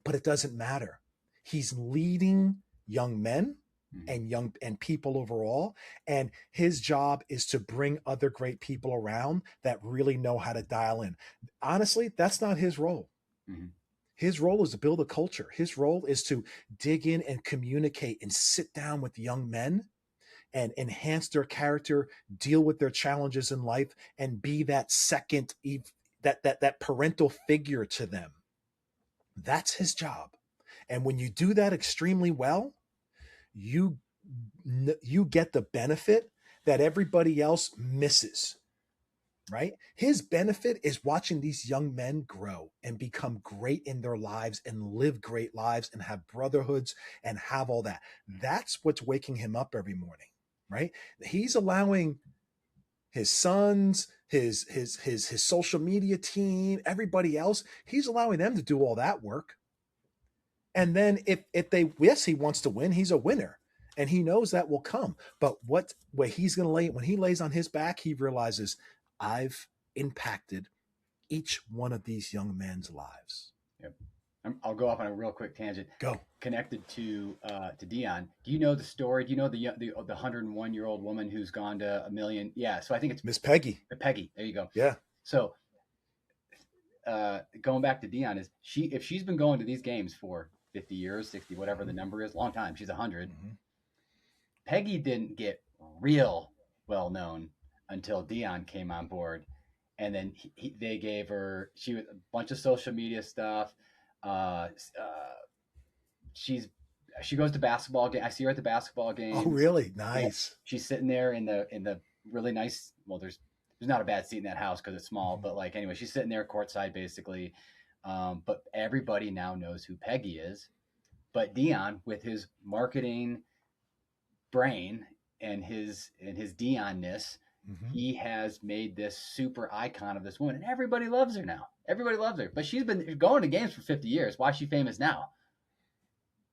but it doesn't matter. He's leading young men Mhm. and people overall, and his job is to bring other great people around that really know how to dial in. Honestly, that's not his role. Mhm. His role is to build a culture. His role is to dig in and communicate and sit down with young men and enhance their character, deal with their challenges in life, and be that second that parental figure to them. That's his job. And when you do that extremely well, you you get the benefit that everybody else misses, right? His benefit is watching these young men grow and become great in their lives and live great lives and have brotherhoods and have all that. That's what's waking him up every morning, right? He's allowing his sons, his social media team, everybody else, he's allowing them to do all that work. And then if they, yes, he wants to win, he's a winner. And he knows that will come. But what he's gonna lay when he lays on his back, he realizes I've impacted each one of these young men's lives. Yep. I'll go off on a real quick tangent. Go. Connected to Dion. Do you know the story? Do you know the 101-year-old woman who's gone to a million? Yeah. So I think it's Miss Peggy. Peggy. There you go. Yeah. So going back to Dion, is if she's been going to these games for 50 years, 60, whatever the Mm-hmm. number is, long time. She's 100. Mm-hmm. Peggy didn't get real well known until Dion came on board, and then they gave her a bunch of social media stuff. Uh, uh, she's she goes to basketball game. I see her at the basketball Oh, games. really? Yeah, Nice. she's sitting there in the really nice. Well, there's not a bad seat in that house because it's small, Mm-hmm. but like anyway, she's sitting there courtside basically. But everybody now knows who Peggy is. But Dion, with his marketing brain and his Dion-ness, Mm-hmm. he has made this super icon of this woman, and everybody loves her now. Everybody loves her, but she's been going to games for 50 years. Why is she famous now?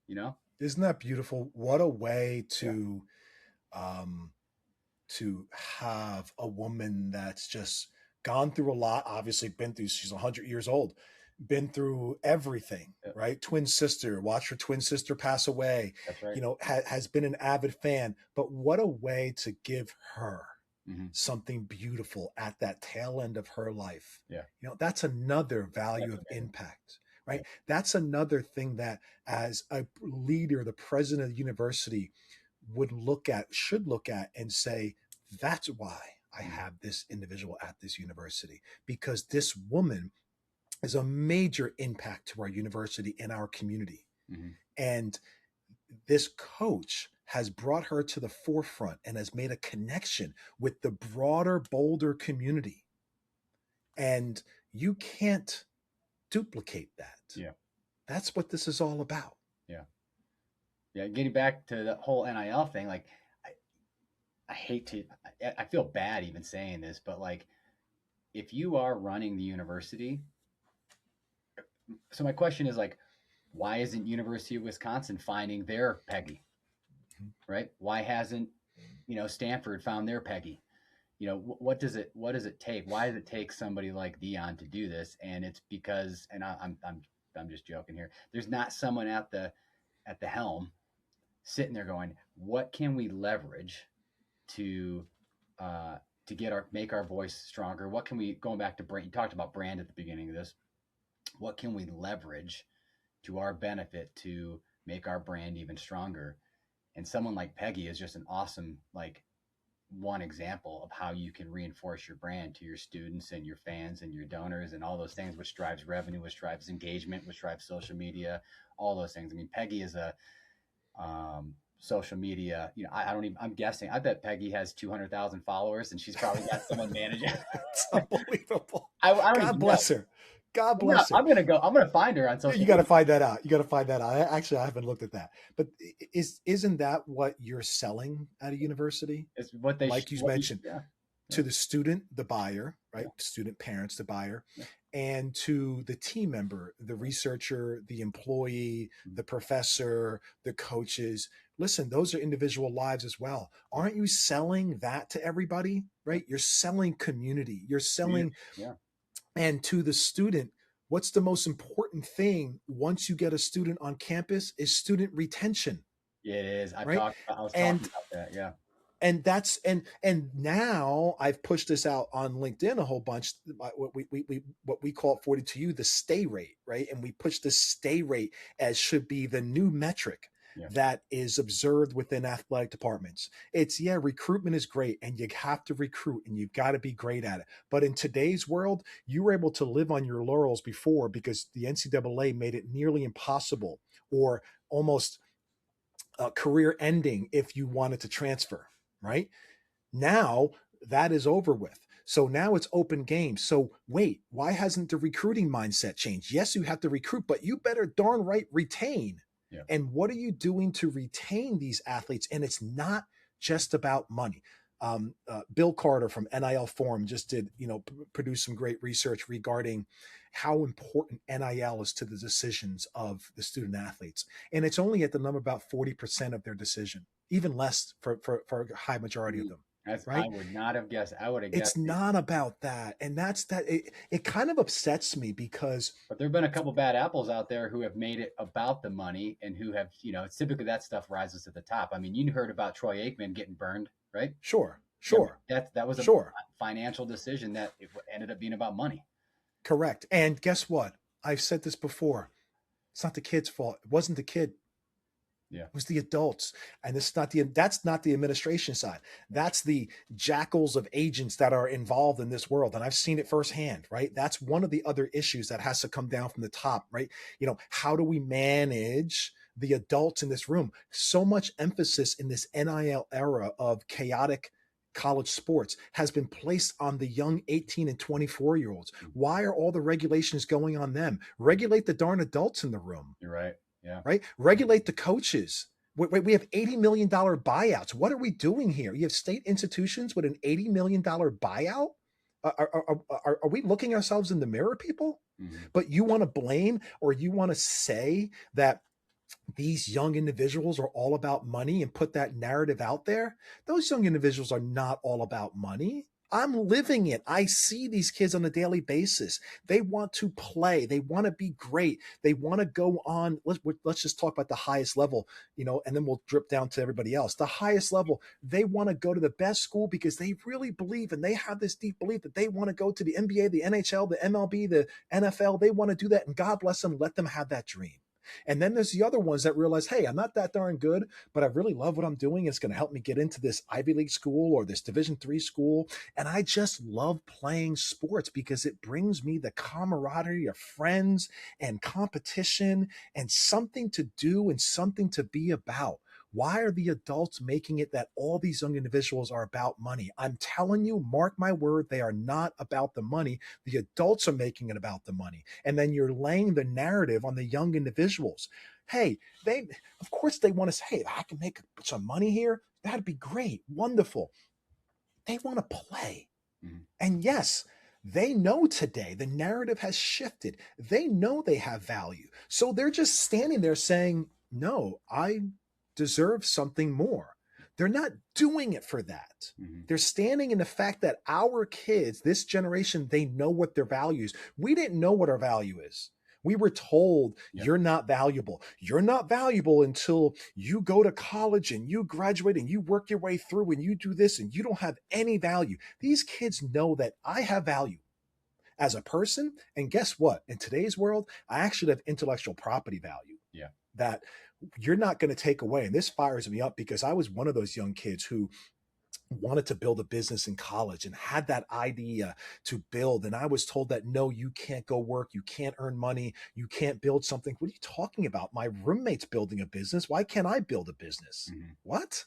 You know? Isn't that beautiful? What a way Yeah. um, to have a woman that's just gone through a lot. Obviously, been through. She's 100 years old, been through everything. Yeah. Right, twin sister. Watched her twin sister pass away. That's right. You know, has been an avid fan. But what a way to give her Mm-hmm. something beautiful at that tail end of her life. Yeah. You know, that's another value That's of amazing. impact, Yeah. right? That's another thing that, as a leader, the president of the university should look at and say, that's why I Mm-hmm. have this individual at this university, because this woman is a major impact to our university and our community. Mm-hmm. And this coach has brought her to the forefront and has made a connection with the broader Boulder community. And you can't duplicate that. Yeah. That's what this is all about. Yeah. Yeah. Getting back to the whole NIL thing, like I, I hate to, I feel bad even saying this, but like if you are running the university, so my question is like, why isn't University of Wisconsin finding their Peggy, right? Why hasn't, Stanford found their Peggy? What does it take? Why does it take somebody like Dion to do this? And it's because, and I'm just joking here. There's not someone at the helm sitting there going, what can we leverage to make our voice stronger? What can we, going back to brand, you talked about brand at the beginning of this, what can we leverage to our benefit to make our brand even stronger? And someone like Peggy is just an awesome, like, one example of how you can reinforce your brand to your students and your fans and your donors and all those things, which drives revenue, which drives engagement, which drives social media, all those things. I mean, Peggy is a social media, I don't even, I'm guessing, I bet Peggy has 200,000 followers and she's probably got someone managing. It's unbelievable. I don't God even know. bless her. God No, bless her. I'm going to find her on social You got to media. find that out. You got to find that out. Actually, I haven't looked at that. But isn't that what you're selling at a university? It's what they, Like you what mentioned, yeah, to the student, the buyer, right? yeah, Student parents, the buyer, yeah. and to the team member, the researcher, the employee, Mm-hmm. the professor, the coaches. Listen, those are individual lives as well. Aren't you selling that to everybody, right? You're selling community. You're Community. selling, Yeah. and to the student, what's the most important thing once you get a student on campus is student retention, Yeah, it is. right? I was talking And about that. Yeah. that's and now I've pushed this out on LinkedIn a whole bunch. What we call it 42U, the stay rate, right? And we push the stay rate as should be the new metric Yeah. that is observed within athletic departments. It's, yeah, recruitment is great and you have to recruit and you've got to be great at it. But in today's world, you were able to live on your laurels before because the NCAA made it nearly impossible or almost career ending if you wanted to transfer, right? Now that is over with. So now it's open game. So wait, why hasn't the recruiting mindset changed? Yes, you have to recruit, but you better darn right retain. Yeah. And what are you doing to retain these athletes? And it's not just about money. Bill Carter from NIL Forum just did, produce some great research regarding how important NIL is to the decisions of the student athletes. And it's only at the number about 40% of their decision, even less for a high majority of them. Right? I would not have guessed. I would have It's guessed. not about that. And that's that. It kind of upsets me because, But there have been a couple bad apples out there who have made it about the money and who have, typically that stuff rises to the top. I mean, you heard about Troy Aikman getting burned, right? sure, That was a sure, financial decision that it ended up being about money. correct. And guess what? I've said this before. It's not the kid's fault. It wasn't the kid. Yeah. It was the adults. And that's not the administration side. That's the jackals of agents that are involved in this world. And I've seen it firsthand, right? That's one of the other issues that has to come down from the top, right? How do we manage the adults in this room? So much emphasis in this NIL era of chaotic college sports has been placed on the young 18 and 24-year-olds. Why are all the regulations going on them? Regulate the darn adults in the room. You're right. Yeah. Right? Regulate the coaches. We have $80 million buyouts. What are we doing here? You have state institutions with an $80 million buyout. Are we looking ourselves in the mirror, people? Mhm. But you want to blame, or you want to say that these young individuals are all about money and put that narrative out there. Those young individuals are not all about money. I'm living it. I see these kids on a daily basis. They want to play. They want to be great. They want to go on. Let's just talk about the highest level, and then we'll drip down to everybody else. The highest level, they want to go to the best school because they really believe, and they have this deep belief that they want to go to the NBA, the NHL, the MLB, the NFL. They want to do that. And God bless them. Let them have that dream. And then there's the other ones that realize, hey, I'm not that darn good, but I really love what I'm doing. It's going to help me get into this Ivy League school or this Division III school. And I just love playing sports because it brings me the camaraderie of friends and competition and something to do and something to be about. Why are the adults making it that all these young individuals are about money? I'm telling you, mark my word, they are not about the money. The adults are making it about the money. And then you're laying the narrative on the young individuals. Hey, of course they want to say, hey, I can make some money here. That'd be great. Wonderful. They want to play. Mhm. And yes, they know today the narrative has shifted. They know they have value. So they're just standing there saying, no, I deserve something more. They're not doing it for that. Mhm. They're standing in the fact that our kids, this generation, they know what their value is. We didn't know what our value is. We were told Yeah. you're not valuable. You're not valuable until you go to college and you graduate and you work your way through and you do this and you don't have any value. These kids know that I have value as a person. And guess what? In today's world, I actually have intellectual property value Yeah. that you're not going to take away. And this fires me up because I was one of those young kids who wanted to build a business in college and had that idea to build. And I was told that, no, you can't go work. You can't earn money. You can't build something. What are you talking about? My roommate's building a business. Why can't I build a business? Mhm. What?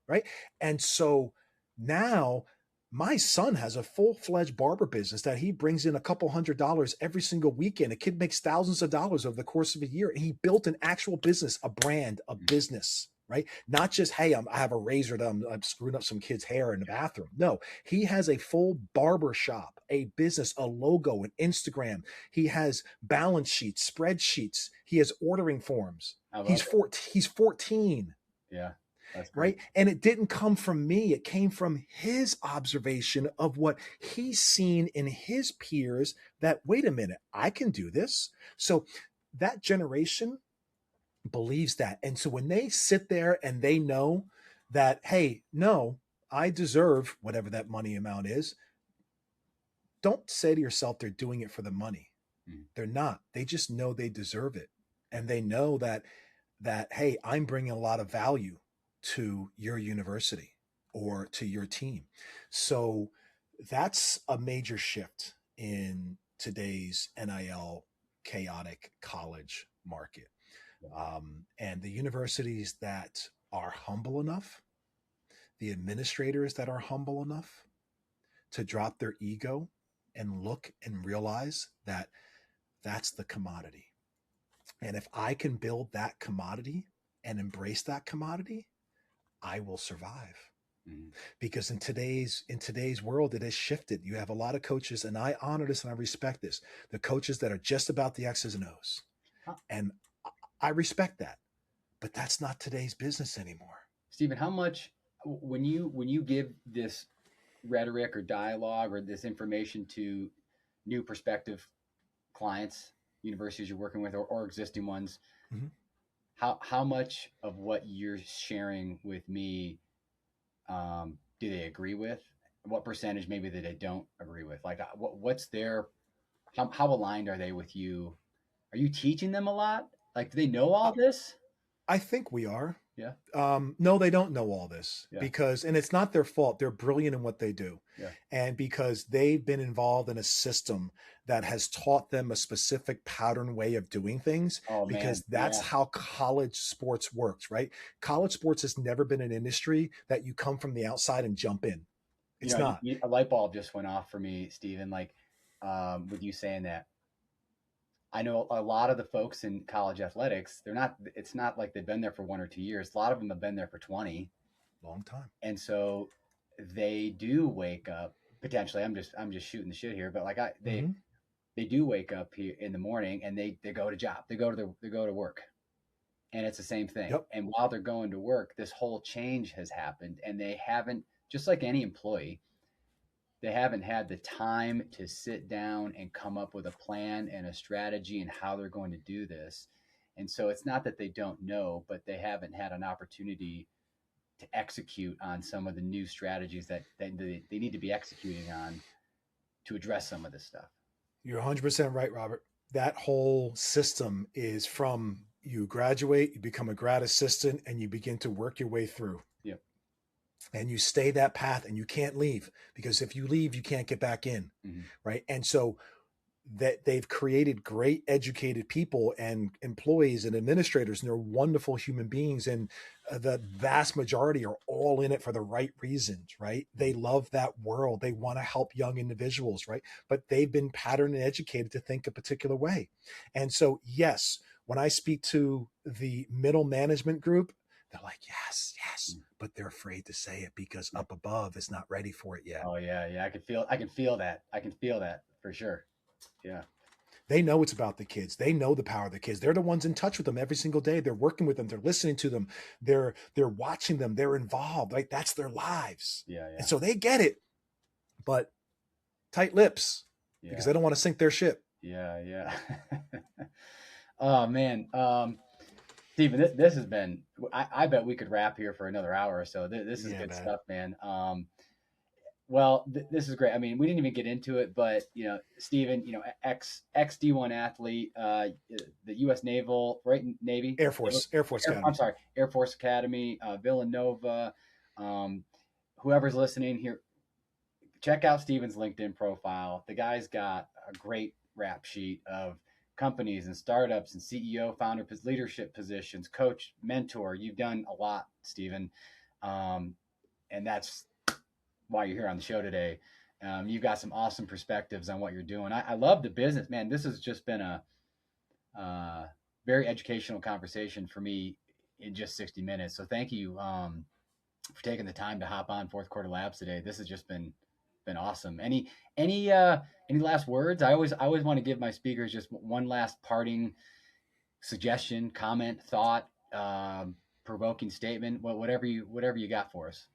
Right. And so now my son has a full-fledged barber business that he brings in a couple $100s every single weekend. A kid makes thousands of dollars over the course of a year. And he built an actual business, a brand, a Mhm. business, right? Not just, hey, I have a razor that I'm screwing up some kid's hair in the bathroom. No, he has a full barber shop, a business, a logo, an Instagram. He has balance sheets, spreadsheets. He has ordering forms. I love He's it. 14. He's 14, Yeah. That's great. right? And it didn't come from me. It came from his observation of what he's seen in his peers that, wait a minute, I can do this. So that generation believes that. And so when they sit there and they know that, hey, no, I deserve whatever that money amount is, don't say to yourself they're doing it for the money. Mhm. They're not. They just know they deserve it. And they know that hey, I'm bringing a lot of value to your university or to your team. So that's a major shift in today's NIL chaotic college market. Yeah. And the universities that are humble enough, the administrators that are humble enough to drop their ego and look and realize that that's the commodity. And if I can build that commodity and embrace that commodity, I will survive. Mhm. Because in today's world, it has shifted. You have a lot of coaches, and I honor this and I respect this. The coaches that are just about the X's and O's. How- And I respect that. But that's not today's business anymore. Stephen, how much when you give this rhetoric or dialogue or this information to new prospective clients, universities you're working with, or existing ones, Mhm. how much of what you're sharing with me do they agree with? What percentage maybe that they don't agree with? Like, what's their how aligned are they with you? Are you teaching them a lot? Like, do they know all I, this? I think we are. Yeah, No, they don't know all this yeah, because, and it's not their fault. They're brilliant in what they do. yeah. And because they've been involved in a system that has taught them a specific pattern way of doing things, Oh because man, that's yeah. how college sports works, right? College sports has never been an industry that you come from the outside and jump in. You It's know, not. a light bulb just went off for me, Stephen. Like, with you saying that, I know a lot of the folks in college athletics, it's not like they've been there for 1 or 2 years. A lot of them have been there for 20. Long time. And so they do wake up potentially. I'm just shooting the shit here, but like Mm-hmm. they do wake up here in the morning and they go to job. They go to work. And it's the same thing. Yep. And while they're going to work, this whole change has happened and they haven't, just like any employee, they haven't had the time to sit down and come up with a plan and a strategy and how they're going to do this. And so it's not that they don't know, but they haven't had an opportunity to execute on some of the new strategies that they need to be executing on to address some of this stuff. You're 100% right, Robert. That whole system is from you graduate, you become a grad assistant, and you begin to work your way through. Yep. And you stay that path and you can't leave, because if you leave, you can't get back in. Mm-hmm. Right. And so that they've created great educated people and employees and administrators, and they're wonderful human beings. And the vast majority are all in it for the right reasons, right? They love that world. They want to help young individuals, right? But they've been patterned and educated to think a particular way. And so, yes, when I speak to the middle management group, they're like, yes, but they're afraid to say it because up above is not ready for it yet. Oh yeah. I can feel that. I can feel that for sure. Yeah. They know it's about the kids. They know the power of the kids. They're the ones in touch with them every single day. They're working with them. They're listening to them. They're watching them. They're involved. Right? That's their lives. Yeah. And so they get it, but tight lips because they don't want to sink their ship. Yeah. Oh man. Stephen, this has been, I bet we could wrap here for another hour or so. This is good stuff, man. Well, this is great. I mean, we didn't even get into it, but Stephen, ex D1 athlete, the U.S. Naval, right? Navy, Air Force Academy. I'm sorry, Air Force Academy, Villanova. Whoever's listening here, check out Stephen's LinkedIn profile. The guy's got a great rap sheet of companies and startups and CEO, founder, leadership positions, coach, mentor. You've done a lot, Stephen, and that's why you're here on the show today. You've got some awesome perspectives on what you're doing. I love the business, man. This has just been a very educational conversation for me in just 60 minutes. So thank you for taking the time to hop on Fourth Quarter Labs today. This has just been awesome. Any last words? I always want to give my speakers just one last parting suggestion, comment, thought, provoking statement, whatever you got for us.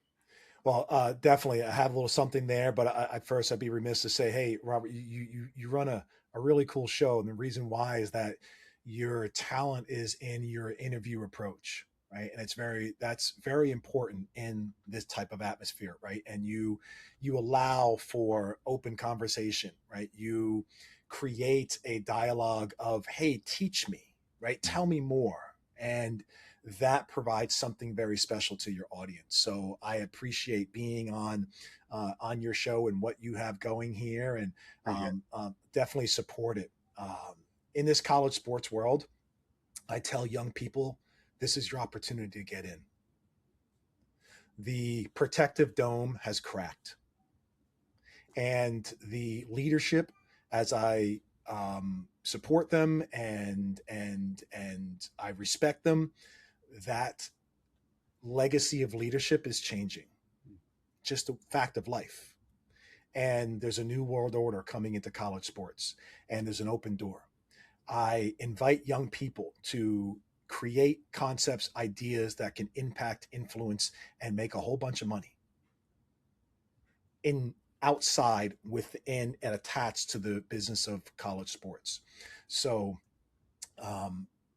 Well, definitely, I have a little something there, but at first I'd be remiss to say, hey, Robert, you run a really cool show, and the reason why is that your talent is in your interview approach, right? And that's very important in this type of atmosphere, right? And you allow for open conversation, right? You create a dialogue of, hey, teach me, right? Tell me more, and that provides something very special to your audience. So I appreciate being on your show and what you have going here, and definitely support it. In this college sports world, I tell young people, this is your opportunity to get in. The protective dome has cracked, and the leadership, as I support them and I respect them, that legacy of leadership is changing. Just a fact of life. And there's a new world order coming into college sports, and there's an open door. I invite young people to create concepts, ideas that can impact, influence, and make a whole bunch of money outside, within, and attached to the business of college sports. So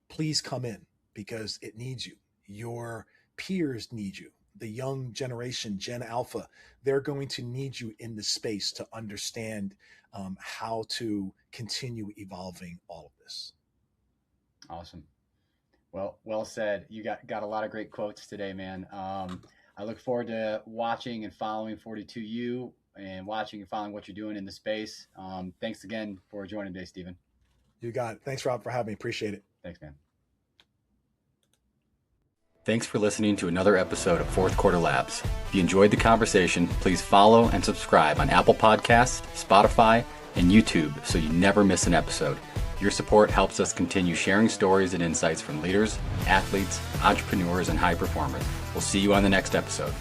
please come in, because it needs you. Your peers need you. The young generation, Gen Alpha, they're going to need you in the space to understand how to continue evolving all of this. Awesome. Well said. You got a lot of great quotes today, man. I look forward to watching and following 42U and watching and following what you're doing in the space. Thanks again for joining today, Stephen. You got it. Thanks, Rob, for having me. Appreciate it. Thanks, man. Thanks for listening to another episode of Fourth Quarter Labs. If you enjoyed the conversation, please follow and subscribe on Apple Podcasts, Spotify, and YouTube so you never miss an episode. Your support helps us continue sharing stories and insights from leaders, athletes, entrepreneurs, and high performers. We'll see you on the next episode.